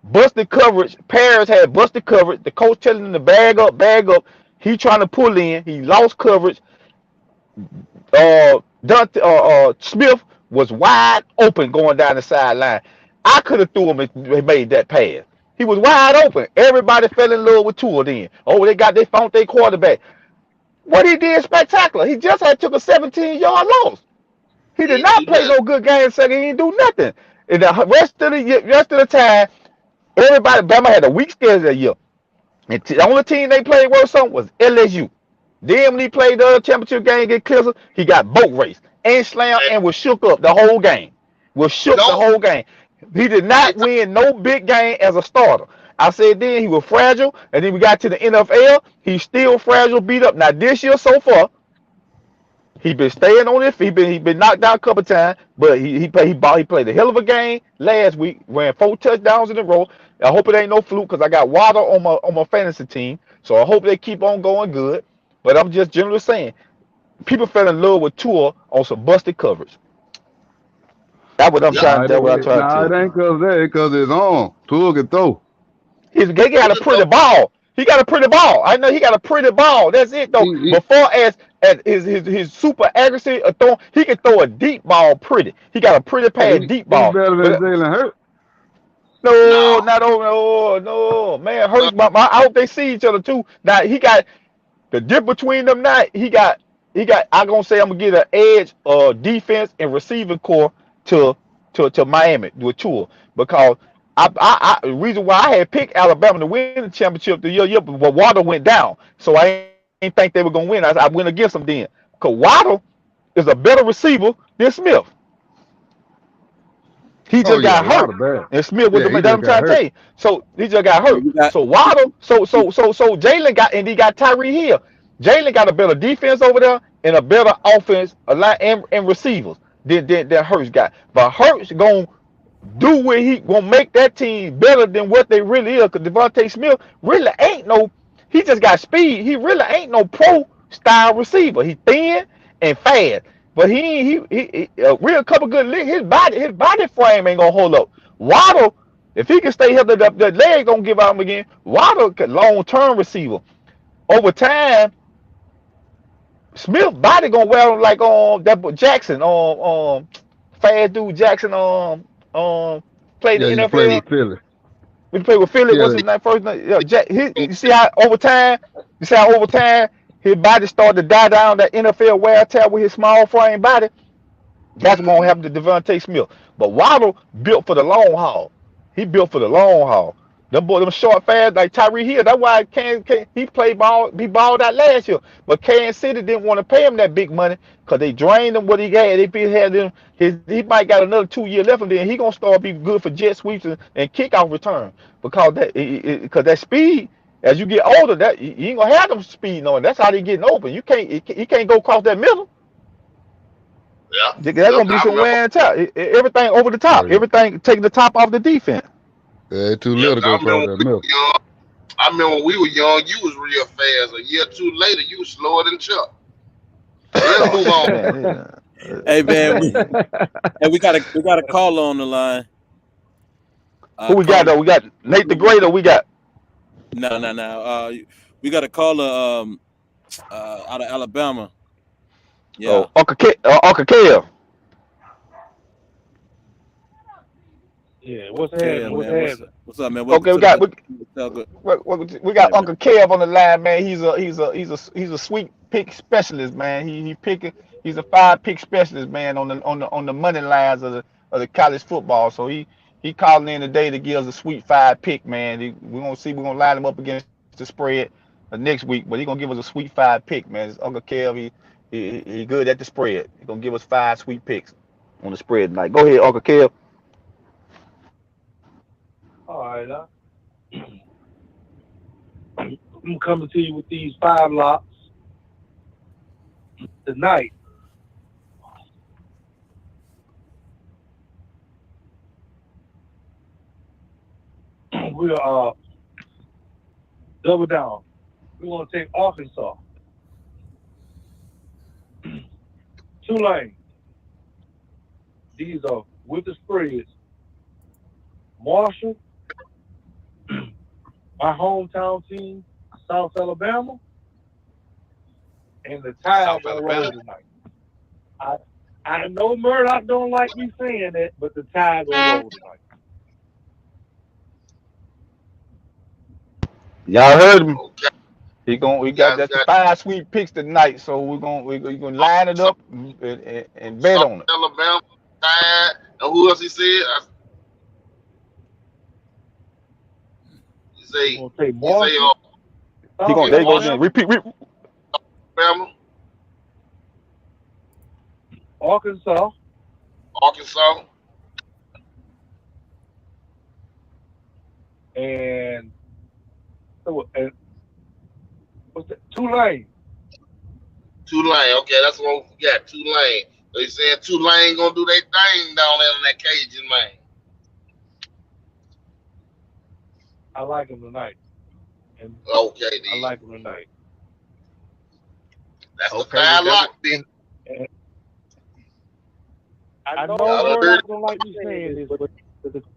Busted coverage. Paris had busted coverage. The coach telling him to bag up, bag up. He trying to pull in. He lost coverage. Smith was wide open going down the sideline. I could have threw him and made that pass. He was wide open. Everybody fell in love with Tua then. Oh, they found their quarterback. What he did spectacular. He just had took a 17-yard loss. He He did didn't not do play nothing. no good game second. He didn't do nothing. And the rest of the time, everybody Bama had a weak schedule that year. And the only team they played worse on was LSU. Then when he played the championship game against Clemson, he got boat raced and slammed And and was shook up the whole game. Was shook the don't whole game. He did hey, not win no big game as a starter. I said then he was fragile, and then we got to the NFL. He's still fragile, beat up. Now this year so far, he been staying on it. He been knocked out a couple times, but he played a hell of a game last week. Ran 4 touchdowns in a row. I hope it ain't no fluke because I got Water on my fantasy team, so I hope they keep on going good. But I'm just generally saying, people fell in love with Tua on some busted coverage. That's what I'm yep. trying. nah, That's what I'm trying to nah, tell it you. ain't cause that, it's cause it's on. Tua can throw. He got a Look pretty ball. He got a pretty ball. I know he got a pretty ball. That's it though. He, Before as his super accuracy of throwing, he can throw a deep ball pretty. He got a pretty pass he, deep he ball. better than But Jalen Hurts. No, No. not over. No, man. Hurts. I hope they see each other too. Now he got the dip between them. Now he got. I'm gonna say I'm gonna get an edge, defense and receiving core to to Miami with Tua because the reason why I had picked Alabama to win the championship the year, but Waddle went down, so I ain't think they were gonna win. I went against them then. Cause Waddle is a better receiver than Smith. He Oh just yeah, got hurt. Water bad. And Smith was Yeah, the he man that just I'm got trying to tell hurt. you. So he just got Yeah, hurt. So Waddle, so Jalen got and he got Tyree Hill. Jalen got a better defense over there and a better offense, a lot and receivers than Hurts got. But Hurts gonna do what he gonna make that team better than what they really is. Cause Devontae Smith really ain't no. He just got speed. He really ain't no pro style receiver. He thin and fast, but he a real couple good legs. His body frame ain't gonna hold up. Waddle, if he can stay healthy, the leg gonna give out him again. Waddle, long term receiver. Over time, Smith body gonna wear him like that Jackson fast dude Jackson played the Yeah, you play NFL. with Philly. We played with Philly. What's Yeah, his name? First name? Yeah, Jack. You see how over time, his body started to die down. That NFL wear tear with his small frame body. That's what gonna happen to Devontae Smith. But Waddle built for the long haul. He built for the long haul. Them short fast like Tyree Hill. That's why he played ball. He balled out last year. But Kansas City didn't want to pay him that big money because they drained him what he had. If he had him, he might got another 2 year left, and then he gonna start be good for jet sweeps and kickoff return because that speed. As you get older, that you ain't gonna have them speed on. That's how they getting open. You can't go across that middle. Yeah. There's Yep. gonna be I some remember. wear and tear. Everything over the oh top. yeah. Everything taking the top off the defense. Yeah, too Yeah. little to go I remember across when that we middle. were young. I remember when we were young. You was real fast. A year or two later, you was slower than Chuck. But let's move on. Man, Hey man, man. we got a caller on the line. Who we got Caller. though? We got Nate the Great, or we got No. We got a caller out of Alabama. Yeah. Uncle Kale. Yeah, what's Yeah, happening? What's man. happening? What's up, man? Welcome Okay, we to the got Best we, Tailgate. we Yeah, got man. Uncle Kev on the line, man. He's a sweet pick specialist, man. He picking. He's a 5 pick specialist, man, on the money lines of the college football. So he calling in today to give us a sweet 5 pick, man. We're gonna line him up against the spread next week, but he gonna give us a sweet 5 pick, man. It's Uncle Kev. He good at the spread. He gonna give us 5 sweet picks on the spread tonight. Go ahead, Uncle Kev. All right, I'm coming to you with these 5 locks tonight. We'll double down. We're gonna take Arkansas, Tulane. These are with the spreads. Marshall, my hometown team, South Alabama, and the Tide South gonna Alabama. roll tonight. I know Murdoch don't like me saying that, but the Tide gonna roll tonight. Y'all heard him. Okay. We We got got that's the 5 sweet picks tonight. So we're gonna line it South, up and bet South on it. Alabama. Tide. And who else he said? He We're say gonna take he say Marshall, He South gonna okay, there you go Marshall again. Alabama, Repeat. Alabama, Arkansas, Arkansas, and what's that? Tulane. Tulane. Okay, that's the one we got. Tulane. So he said Tulane gonna do their thing down there in that Cajun man. I like them tonight, and Okay, I then. like them tonight. That's the Okay, we 5 got lock, then. And I know Y'all heard Murdoch don't like me saying this, but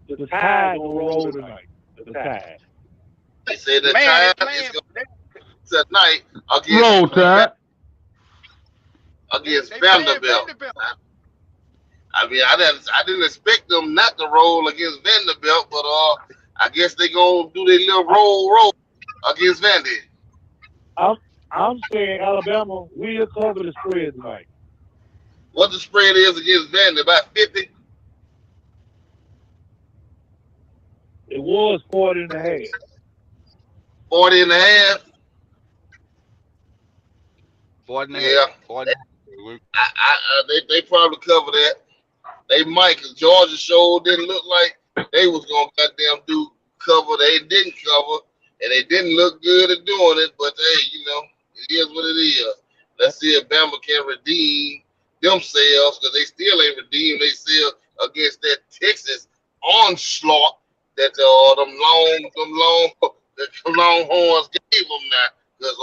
the Tide gonna roll tonight. The Tide. they said the man. They time is playing. gonna tonight Roll Tide. against They playing Vanderbilt. Vanderbilt. I mean, I didn't expect them not to roll against Vanderbilt, but I guess they gonna do their little I'm roll against Vandy. I'm I'm saying Alabama will cover the spread tonight. What the spread is against Vandy? About 50, It was 40 and a half. 40 and a half. 40 and a Yeah, half. 40 and a half. they probably cover that. They might, cause Georgia show didn't look like they was gonna goddamn do cover. They didn't cover, and they didn't look good at doing it. But hey, it is what it is. Let's see if Bama can redeem themselves, cause they still ain't redeemed themselves against that Texas onslaught that them Longhorns gave them now. Cause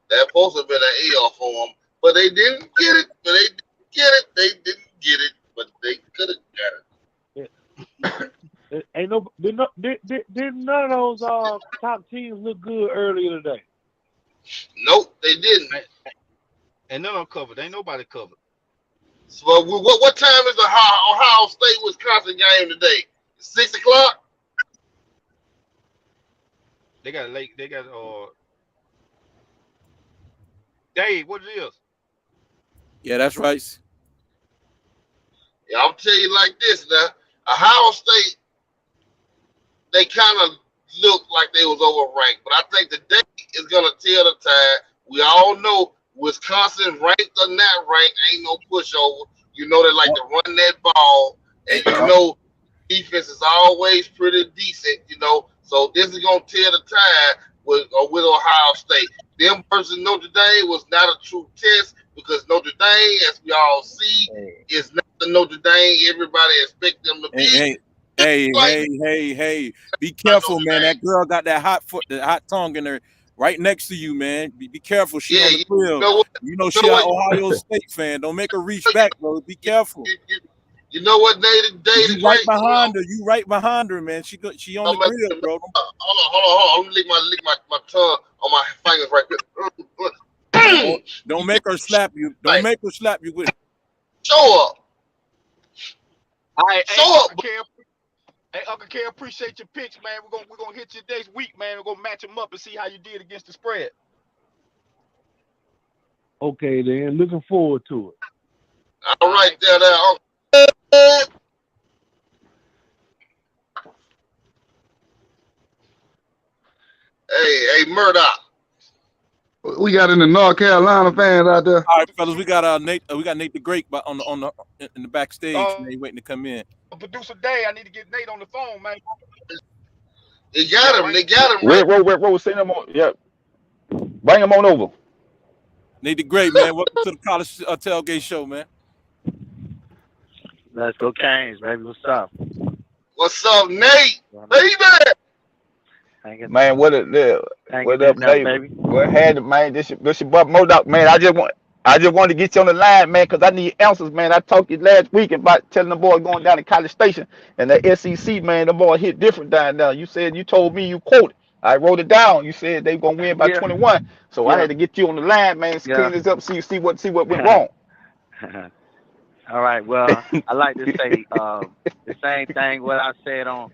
that supposed to have been an L for them, but they didn't get it. But they didn't get it. They didn't get it, but they could have got it. Yeah. Ain't no did none of those top teams look good earlier today. Nope, they didn't. And none of them covered. Ain't nobody covered. So what time is the Ohio State Wisconsin game today? 6 o'clock. They got late. They got Dave. What it is? Yeah, that's right. Yeah, I'll tell you like this now. Ohio State, they kind of looked like they was overranked, but I think the day is gonna tell the tide. We all know Wisconsin ranked or not ranked ain't no pushover. You know they like to run that ball, and defense is always pretty decent. So this is gonna tell the tide with Ohio State. Them versus Notre Dame was not a true test because Notre Dame, as we all see, is not the Notre Dame everybody expect them to be. Hey. Be careful, man. That girl got that hot tongue in her right next to you, man. Be careful. She on the grill. She an Ohio State fan. Don't make her reach back, bro. Be careful. You know what, Nate? You right behind her. You right behind her, man. She on the grill, bro. Hold on. Let me lick my tongue on my fingers right there. Don't make her slap you. Don't make her slap you with it. Show up. Show up. Hey, Uncle K, appreciate your pitch, man. We're gonna hit you next week, man. We're gonna match them up and see how you did against the spread. Okay, then. Looking forward to it. All right, there. Hey, Murdoch. We got in the North Carolina fans out there. All right, fellas, we got Nate the Great in the backstage. Man, waiting to come in. Producer Day, I need to get Nate on the phone, man. They got him. They got him. Roll. Send him on. Yep. Bring him on over. Nate the Great, man. Welcome to the College Tailgate Show, man. Let's go Canes, baby. What's up? What's up, Nate? Baby. Man, what up, baby? What had man? This your boy Modoc, man. I just wanted to get you on the line, man, because I need answers, man. I talked to you last week about telling the boy going down to College Station and the SEC, man. The boy hit different down there. You told me you quoted. I wrote it down. You said they gonna win by 21. So I had to get you on the line, man. Clean this up, see what went wrong. All right. Well, I like to say the same thing what I said on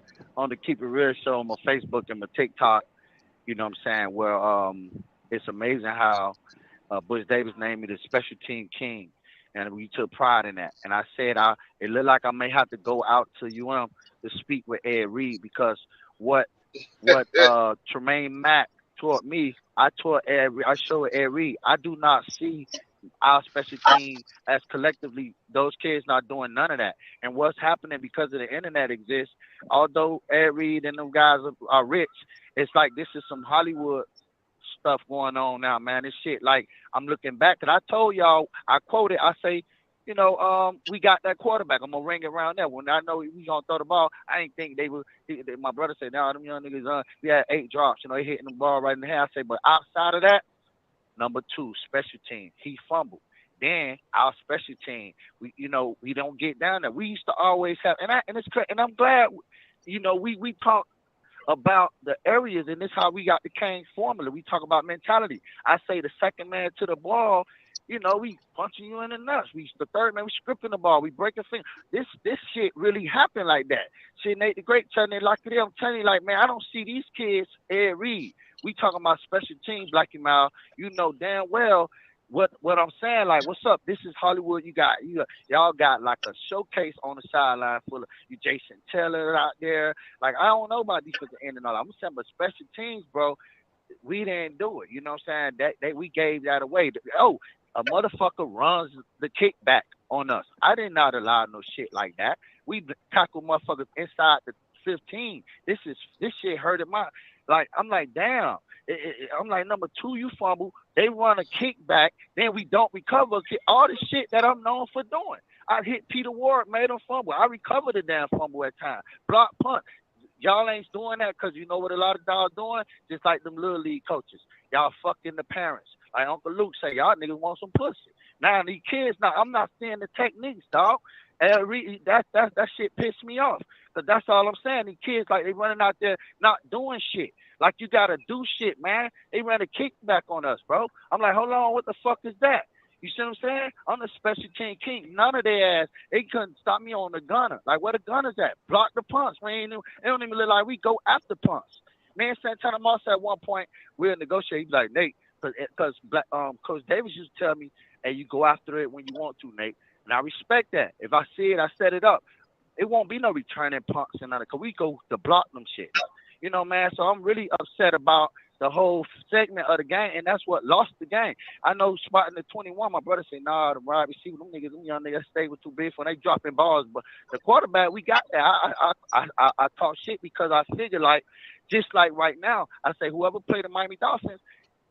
the Keep It Real show on my Facebook and my TikTok. You know what I'm saying? Where it's amazing how Butch Davis named me the special team king, and we took pride in that. And I said it looked like I may have to go out to UM to speak with Ed Reed because what Tremaine Mack taught me, I showed Ed Reed. I do not see our special team as collectively those kids not doing none of that. And what's happening because of the internet exists, although Ed Reed and them guys are rich, it's like this is some Hollywood stuff going on now, man. This shit, like, I'm looking back, and I told y'all, I quoted, I say, we got that quarterback. I'm gonna ring it around there. When I know we gonna throw the ball, I ain't think they would. My brother said, "No, them young niggas, we had 8 drops. They hitting the ball right in the head." I say, but outside of that, number 2, special team, he fumbled. Then our special team, we don't get down there. We used to always have, and I'm glad, we talk about the areas, and this is how we got the Canes formula. We talk about mentality. I say the second man to the ball You know, we punching you in the nuts. We the third man, we scripting the ball, we breaking things. This shit really happened like that. Shit, Nate the Great telling it like it is. I'm telling you, like, man, I don't see these kids Ed Reed. We talking about special teams, Blacky Mouth. You know damn well what I'm saying. Like, what's up? This is Hollywood. Y'all got like a showcase on the sideline full of you, Jason Taylor out there. Like, I don't know about defensive end and all. I'm saying, but special teams, bro, we didn't do it. You know what I'm saying? That we gave that away. Oh, a motherfucker runs the kickback on us. I did not allow no shit like that. We tackle motherfuckers inside the 15. This shit hurted my, like, I'm like, damn. I'm like, number two, you fumble. They run a kickback. Then we don't recover. All the shit that I'm known for doing. I hit Peter Ward, made him fumble. I recovered the damn fumble at time. Block punt. Y'all ain't doing that because you know what a lot of dogs doing? Just like them little league coaches. Y'all fucking the parents. Like Uncle Luke say, y'all niggas want some pussy. Now these kids, now I'm not seeing the techniques, dog. That shit pissed me off. Cause that's all I'm saying. These kids, like, they running out there not doing shit. Like, you gotta do shit, man. They ran a kickback on us, bro. I'm like, hold on, what the fuck is that? You see what I'm saying? I'm the special team king. None of their ass, they couldn't stop me on the gunner. Like, where the gunner's at? Block the punts. Man, they don't even look like we go after punts. Man, Santana Moss at one point, we'll negotiate. He's like, Nate, because Coach Davis used to tell me, hey, you go after it when you want to, Nate. And I respect that. If I see it, I set it up. It won't be no returning punts and nothing, because we go to block them shit. You know, man, so I'm really upset about the whole segment of the game, and that's what lost the game. I know spotting the 21, my brother said, nah, the wide receiver, them young niggas stay with too big for they dropping balls. But the quarterback, we got that. I talk shit because I figure, like, just like right now, I say whoever played the Miami Dolphins,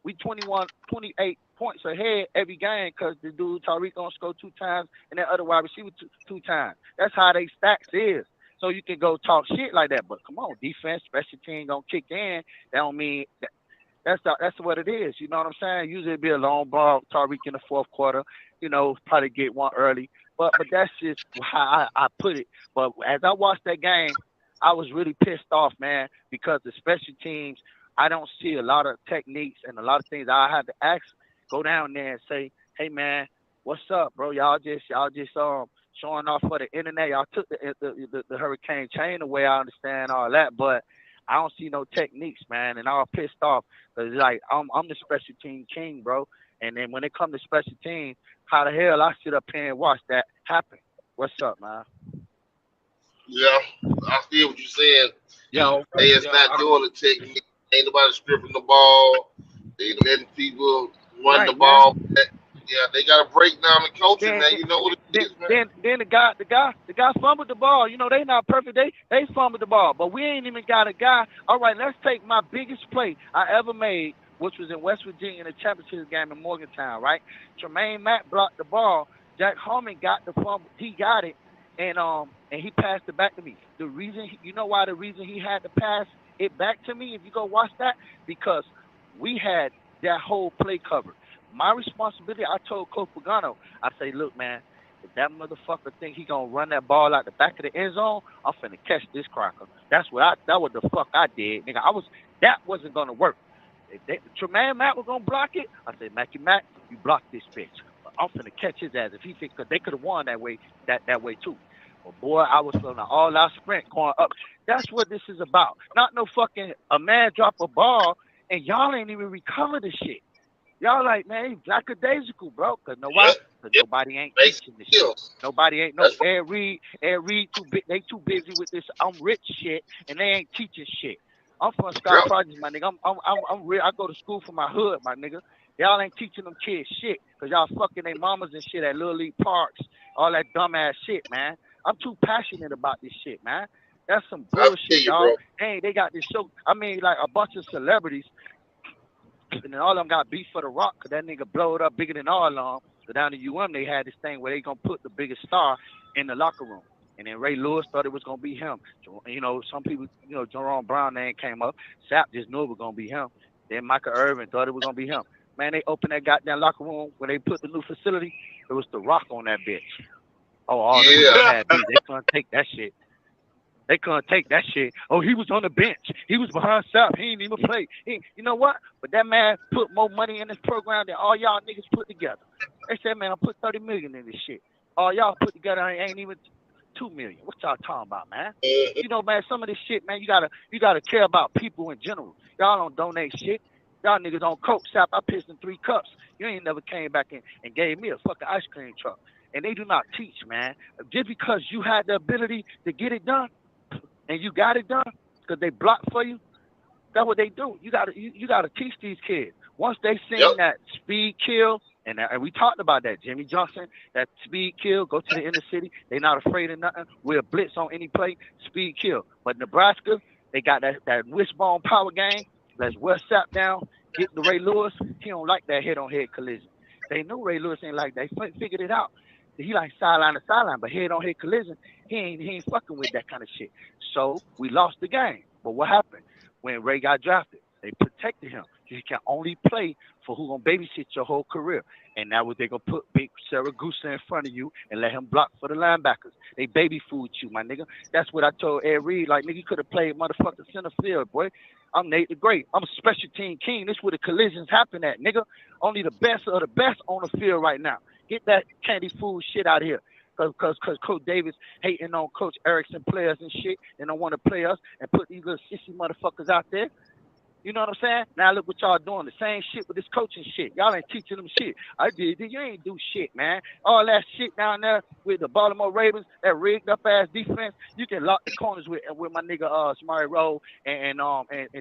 we 28 points ahead every game because the dude Tariq gonna score 2 times and that other wide receiver two times. That's how they stacks is. So you can go talk shit like that, but come on, defense, special team gonna kick in. That don't mean that's what it is. You know what I'm saying? Usually it'd be a long ball, Tariq in the fourth quarter. You know, probably get one early. But that's just how I put it. But as I watched that game, I was really pissed off, man, because the special teams, I don't see a lot of techniques and a lot of things I had to go down there and say, hey man, what's up, bro? Y'all just showing off for the internet. Y'all took the hurricane chain away. I understand all that, but I don't see no techniques, man, and I'm pissed off because like I'm the special team king, bro. And then when it comes to special teams, how the hell I sit up here and watch that happen? What's up, man? Yeah, I feel what you're saying. They is not doing the technique. Ain't nobody stripping the ball. They letting people run the ball. Yeah, they got to break down the culture, man. You know what it is, man. Then the guy fumbled the ball. You know, they not perfect. They fumbled the ball, but we ain't even got a guy. All right, let's take my biggest play I ever made, which was in West Virginia in the championship game in Morgantown, right? Tremaine Matt blocked the ball. Jack Harmon got the fumble. He got it, and he passed it back to me. The reason he had to pass it back to me, if you go watch that, because we had that whole play covered. My responsibility, I told Coach Pagano, I say, look, man, if that motherfucker think he gonna run that ball out the back of the end zone, I'm finna catch this cracker. That was the fuck I did, nigga. That wasn't gonna work. If Tremaine Matt was gonna block it, I said, Mackie Matt, you block this bitch. I'm finna catch his ass if he thinks, because they could have won that way too. But boy, I was on an all-out sprint going up. That's what this is about. Not no fucking a man drop a ball and y'all ain't even recover the shit. Y'all like, man, lackadaisical, bro. Cause nobody ain't teaching this shit. Nobody ain't no Ed Reed too big. They too busy with this I'm rich shit, and they ain't teaching shit. I'm from Scott Projects, my nigga. I'm real. I go to school for my hood, my nigga. Y'all ain't teaching them kids shit, cause y'all fucking their mamas and shit at Little League parks, all that dumbass shit, man. I'm too passionate about this shit, man. That's some bullshit, y'all. Hey, they got this show. I mean, like a bunch of celebrities. And then all of them got beef for The Rock because that nigga blowed up bigger than all of them. So down in UM, they had this thing where they going to put the biggest star in the locker room. And then Ray Lewis thought it was going to be him. You know, some people, you know, Jerome Brown name came up. Sapp just knew it was going to be him. Then Michael Irvin thought it was going to be him. Man, they opened that goddamn locker room when they put the new facility. It was The Rock on that bitch. Oh, all the had beef. They couldn't take that shit. They couldn't take that shit. Oh, he was on the bench. He was behind South. He didn't even play. You know what? But that man put more money in this program than all y'all niggas put together. They said, man, I put 30 million in this shit. All y'all put together ain't even 2 million. What y'all talking about, man? You know, man, some of this shit, man, you gotta care about people in general. Y'all don't donate shit. Y'all niggas on coke sap. I pissed in 3 cups. You ain't never came back and gave me a fucking ice cream truck. And they do not teach, man. Just because you had the ability to get it done and you got it done because they block for you, that's what they do. You gotta teach these kids. Once they seen that speed kill, and we talked about that, Jimmy Johnson, that speed kill, go to the inner city. They not afraid of nothing. We'll blitz on any play, speed kill. But Nebraska, they got that wishbone power game. Let's West Sap down, get the Ray Lewis. He don't like that head-on-head collision. They know Ray Lewis ain't like that. They figured it out. He like sideline to sideline, but head-on-head collision, he ain't fucking with that kind of shit. So we lost the game. But what happened? When Ray got drafted, they protected him. He can only play for who gonna babysit your whole career. And now what they gonna put big Saragusa in front of you and let him block for the linebackers. They baby food you, my nigga. That's what I told Ed Reed. Like, nigga, you could have played motherfucking center field, boy. I'm Nate the Great. I'm a special team king. This is where the collisions happen at, nigga. Only the best of the best on the field right now. Get that candy food shit out of here. Cause Coach Davis hating on Coach Erickson players and shit, and don't want to play us and put these little sissy motherfuckers out there. You know what I'm saying? Now look what y'all doing. The same shit with this coaching shit. Y'all ain't teaching them shit. I did. You ain't do shit, man. All that shit down there with the Baltimore Ravens, that rigged up ass defense. You can lock the corners with my nigga Samari Rowe and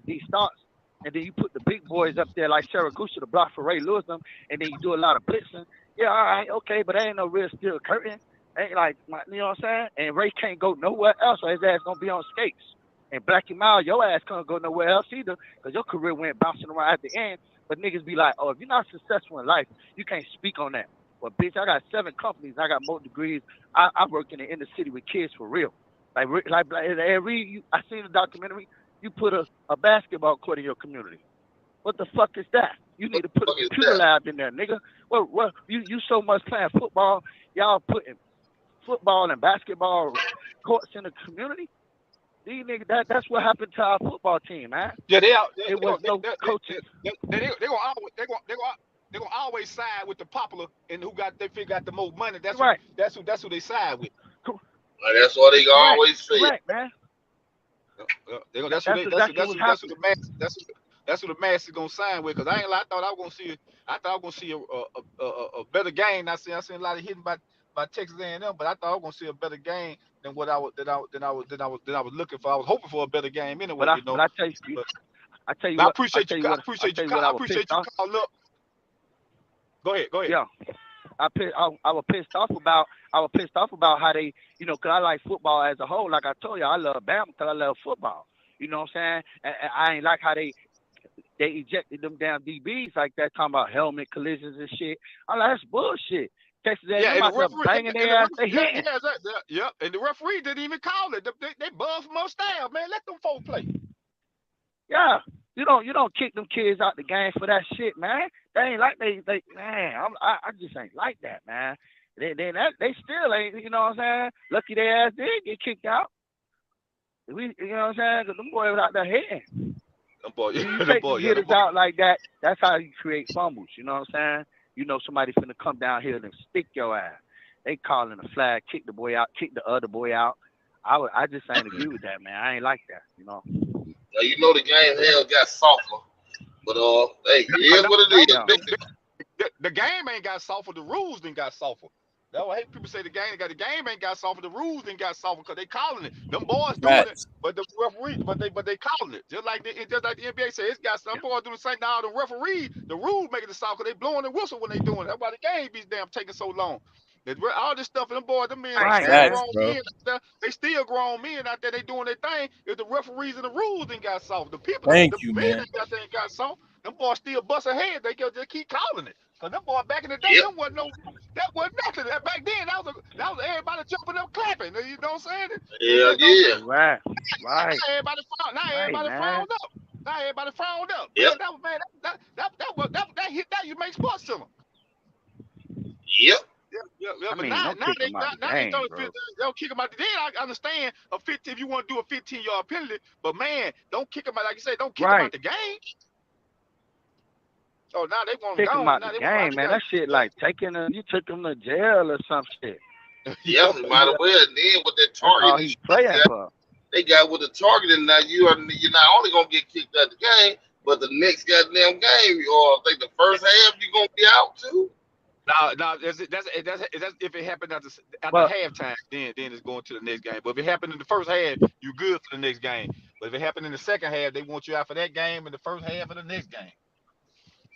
D Starks. And then you put the big boys up there like Saragusa to block for Ray Lewis them, and then you do a lot of blitzing. Yeah, all right, okay, but there ain't no real steel curtain. Ain't like, you know what I'm saying? And Ray can't go nowhere else, or his ass gonna be on skates. And Blackie Miles, your ass can't go nowhere else either, because your career went bouncing around at the end. But niggas be like, oh, if you're not successful in life, you can't speak on that. Well, bitch, I got 7 companies. I got more degrees. I work in the inner city with kids for real. Like every, I seen the documentary. You put a basketball court in your community. What the fuck is that? You need to put a computer lab in there, nigga. Well, you so much playing football, y'all putting football and basketball courts in the community. These niggas, that's what happened to our football team, man. Yeah, they coaching. They're gonna always side with the popular and who got the most money. That's right. That's who they side with. That's what they always say. Correct, man. That's who the mass is gonna sign with. Cause I thought I was gonna see a better game. I seen a lot of hitting by Texas A&M, but I thought I was gonna see a better game than what I was looking for. I was hoping for a better game anyway. But I tell you, I appreciate you calling up. Go ahead. Yeah. I was pissed off about how they, cause I like football as a whole. Like I told you, I love Bama because I love football. You know what I'm saying? And I ain't like how they ejected them damn DBs like that, talking about helmet collisions and shit. I'm like, that's bullshit. Texas A&M out there banging their ass. Yeah, and the referee didn't even call it. They buzzed from upstairs, man. Let them folks play. Yeah. You don't kick them kids out the game for that shit, man. They ain't like they man. I just ain't like that, man. They still ain't, you know what I'm saying? Lucky their ass did get kicked out. You know what I'm saying? Cause them boys was out there hitting. You take the hitters out like that. That's how you create fumbles. You know what I'm saying? You know somebody finna come down here and stick your ass. They calling a flag, kick the boy out, kick the other boy out. I just ain't agree with that, man. I ain't like that, Now, the game hell got softer, but hey, it is what it is. The game ain't got softer. The rules didn't got softer. That's why people say the game ain't got softer. The rules didn't got softer because they calling it. Them boys doing it, but the referee, but they calling it. Just like the NBA say, it's got some boys doing the same. Now the referee, the rules making it soft because they blowing the whistle when they doing it. That's why the game be damn taking so long. All this stuff, and them boys, them men, they still grown men out there. They doing their thing. If the referees and the rules ain't got soft, the people, men ain't got soft. Them boys still bust ahead. They just keep calling it. Cause them boys back in the day, that wasn't nothing. Back then, that was everybody jumping up, clapping. You know what I'm saying? Yeah. Right. Everybody frowned up. Now everybody frowned up. Yep. Man, that hit that you make sports to them. Yep. Yeah, I mean, but now they don't kick them out the game. I understand a 15 if you want to do a 15-yard penalty, but man, don't kick them out like you say. Don't kick them out the game. Oh, now they want Kick them him gone. out Now the they want game, man. That shit like taking him. You took him to jail or some shit. Yeah, you might as well. And then with that That's all targeting he's shit, playing for. they got with the targeting now. You're not only gonna get kicked out the game, but the next goddamn game, or I think the first half, you're gonna be out too. Now that's if it happened after But halftime, then it's going to the next game. But if it happened in the first half, you good for the next game. But if it happened in the second half, they want you out for that game and the first half of the next game.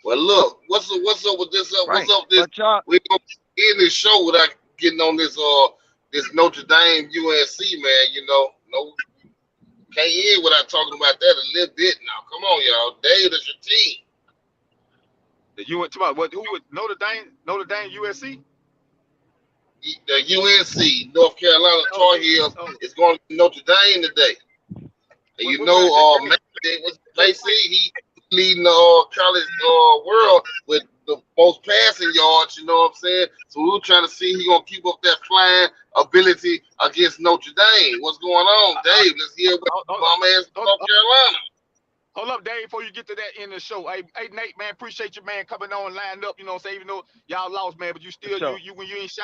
Well, look, what's up with this? What's right, up with this? but y'all, We're gonna end this show without getting on this Notre Dame UNC, man. You know, no, can't end without talking about that a little bit now. Come on, y'all. Dave, that's your team. You went to what? Who would Notre Dame USC? The UNC, North Carolina Tar Heels, is going to Notre Dame today. And you know, Macy, he leading the college world with the most passing yards. You know what I'm saying? So we're trying to see he gonna keep up that flying ability against Notre Dame. What's going on, Dave? Let's hear what bum ass North Carolina. Hold up, Dave, before you get to that in the show. Hey, Nate, man, appreciate you, man, coming on, lined up. You know what I'm saying? Even though y'all lost, man, but you still, you when you ain't shy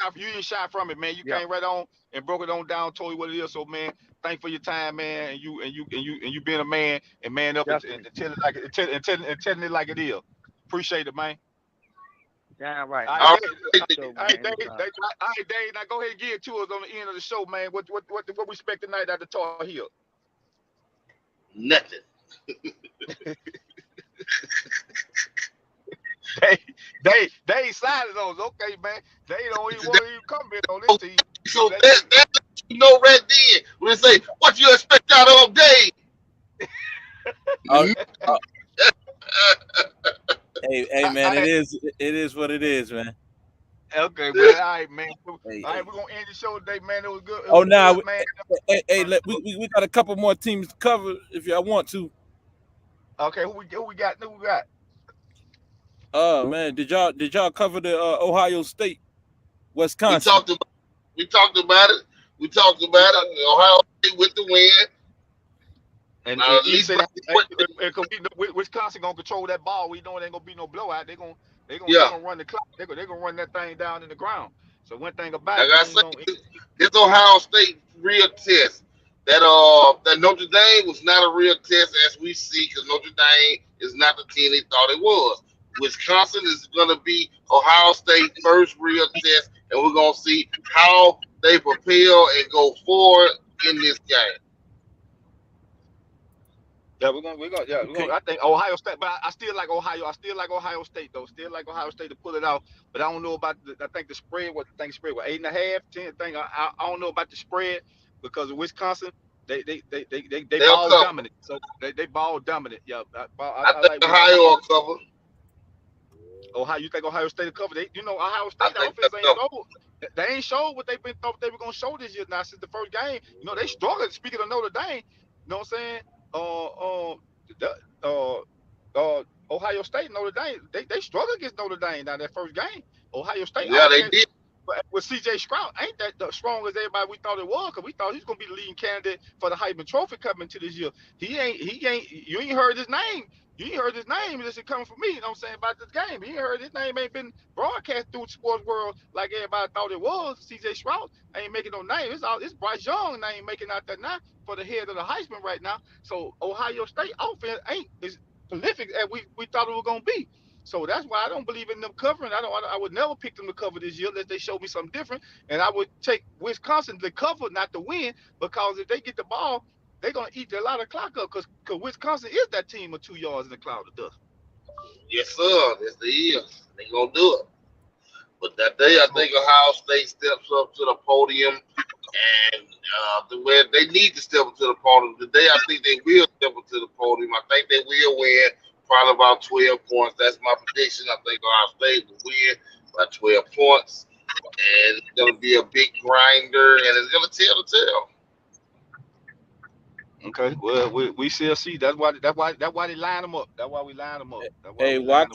from it, man. You came right on and broke it on down, told you what it is. So, man, thanks for your time, man, and you being a man and man up and telling it like it is. Appreciate it, man. Yeah, right. All right, Dave. Now go ahead and get it to us on the end of the show, man. What we expect tonight at the Tar Heel? Nothing. they silent on us. Okay, man. They don't even want to come in on this team. So that you know right then when they say, what you expect out of Dave? Hey, man, it is what it is, man. Okay, man. All right, man. All right, we're gonna end the show today, man. It was good. Man. We got a couple more teams to cover if y'all want to. Okay, who we got? Man, did y'all cover the Ohio State, Wisconsin? We talked about it. Ohio State with the win. And Wisconsin gonna control that ball. We know it ain't gonna be no blowout. They gonna run the clock. They gonna run that thing down in the ground. So one thing about this Ohio State real test. That Notre Dame was not a real test as we see, because Notre Dame is not the team they thought it was. Wisconsin is gonna be Ohio State first real test, and we're gonna see how they prepare and go forward in this game. Yeah, we're gonna. I think Ohio State, but I still like Ohio. I still like Ohio State though. Still like Ohio State to pull it out. But I don't know about I think the spread. What the spread? What 8.5, 10? I don't know about the spread because of Wisconsin. They ball dominant. So they ball dominant. Yeah, I think like Ohio will cover. Ohio, you think Ohio State will cover? Ohio State offense ain't showed. They ain't showed what they thought they were gonna show this year. Now since the first game, they struggled. Speaking of Notre Dame, you know what I'm saying? Ohio State, Notre Dame, they struggled against Notre Dame now that first game. Ohio State, they did. With C.J. Stroud, ain't that strong as everybody we thought it was? Because we thought he's gonna be the leading candidate for the Heisman Trophy coming to this year. He ain't. You ain't heard his name. You ain't heard his name. This is coming from me. You know what I'm saying about this game. He ain't heard his name. Ain't been broadcast through the sports world like everybody thought it was. C.J. Stroud ain't making no name. It's Bryce Young name making out there now for the head of the Heisman right now. So Ohio State offense ain't as prolific as we thought it was gonna be. So that's why I don't believe in them covering. I would never pick them to cover this year unless they show me something different. And I would take Wisconsin to cover, not to win, because if they get the ball, they're gonna eat a lot of clock up. Because Wisconsin is that team of 2 yards in the cloud of dust. Yes, sir. Yes, they is. They gonna do it. But that day, I think Ohio State steps up to the podium, and where they need to step up to the podium today, I think they will step up to the podium. I think they will win. Probably about 12 points. That's my prediction. I think Ohio State will win by 12 points. And it's going to be a big grinder, and it's going to tell the tale. Okay, well, we shall see. That's why they line them up. That's why we line them up. Hey, well,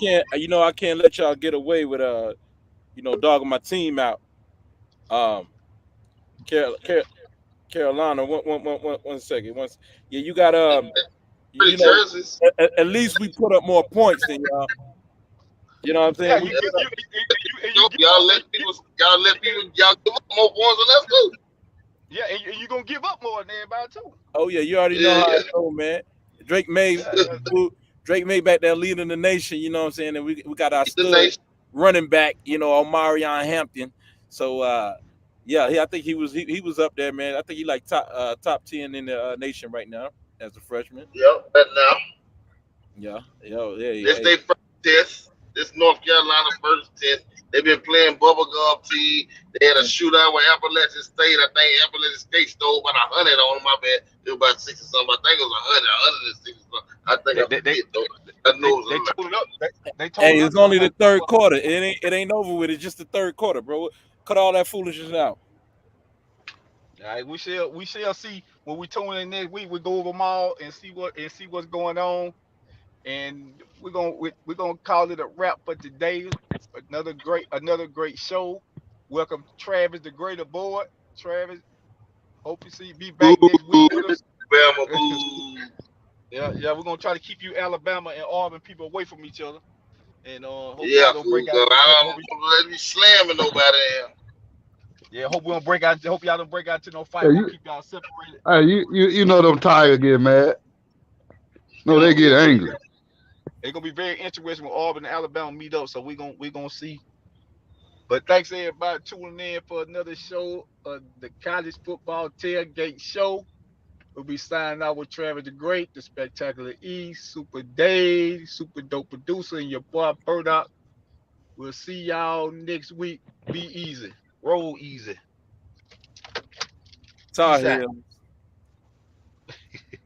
I can't let y'all get away with dogging my team out. Carolina, one second. You got jerseys. At least we put up more points than y'all. You know what I'm Yeah, saying? We get up. y'all give up more points than us too. Yeah, and you gonna give up more than everybody too. Oh yeah, you already know how it go, man. Drake May, Yeah, Drake May back there leading the nation. You know what I'm saying? And we got our The stud nation. running back. You know, Omarion Hampton. So yeah, I think he was up there, man. I think he like top 10 in the nation right now as a freshman. Yep, that now. Yeah, yeah, This hey. they first test. This North Carolina first test. They've been playing bubblegum team. They had a And, shootout with Appalachian State. I think Appalachian State stole about 100 on them. My bad. It was about 60 something. I think it was 160 something. I think I they forget though. I know it was they a lot. told it up. They told hey, it up it's to only about the third 12. quarter. It ain't over with. It's just the third quarter, bro. Cut all that foolishness out. All right, we shall see when we tune in next week. We go over them all and see what's going on, and we're gonna call it a wrap for today. Another great show. Welcome Travis, the great aboard. Travis, hope you see be back next week Boo, with us. Bama, boo. Yeah, we're gonna try to keep you Alabama and Auburn people away from each other, and hope y'all Yeah, don't fool. break out. Cause I don't let me slamming nobody. Yeah, hope we don't break out. Hope y'all don't break out to no fight. Hey, We'll keep y'all separated. you know them Tigers get mad. No, they Yeah, get angry. it's gonna be very interesting when Auburn and Alabama meet up. So we gonna see. But thanks everybody tuning in for another show of the College Football Tailgate Show. We'll be signing out with Travis the Great, the Spectacular E, Super Dave, Super Dope Producer, and your boy Burdock. We'll see y'all next week. Be easy. Roll easy. Tar Peace out. Heel.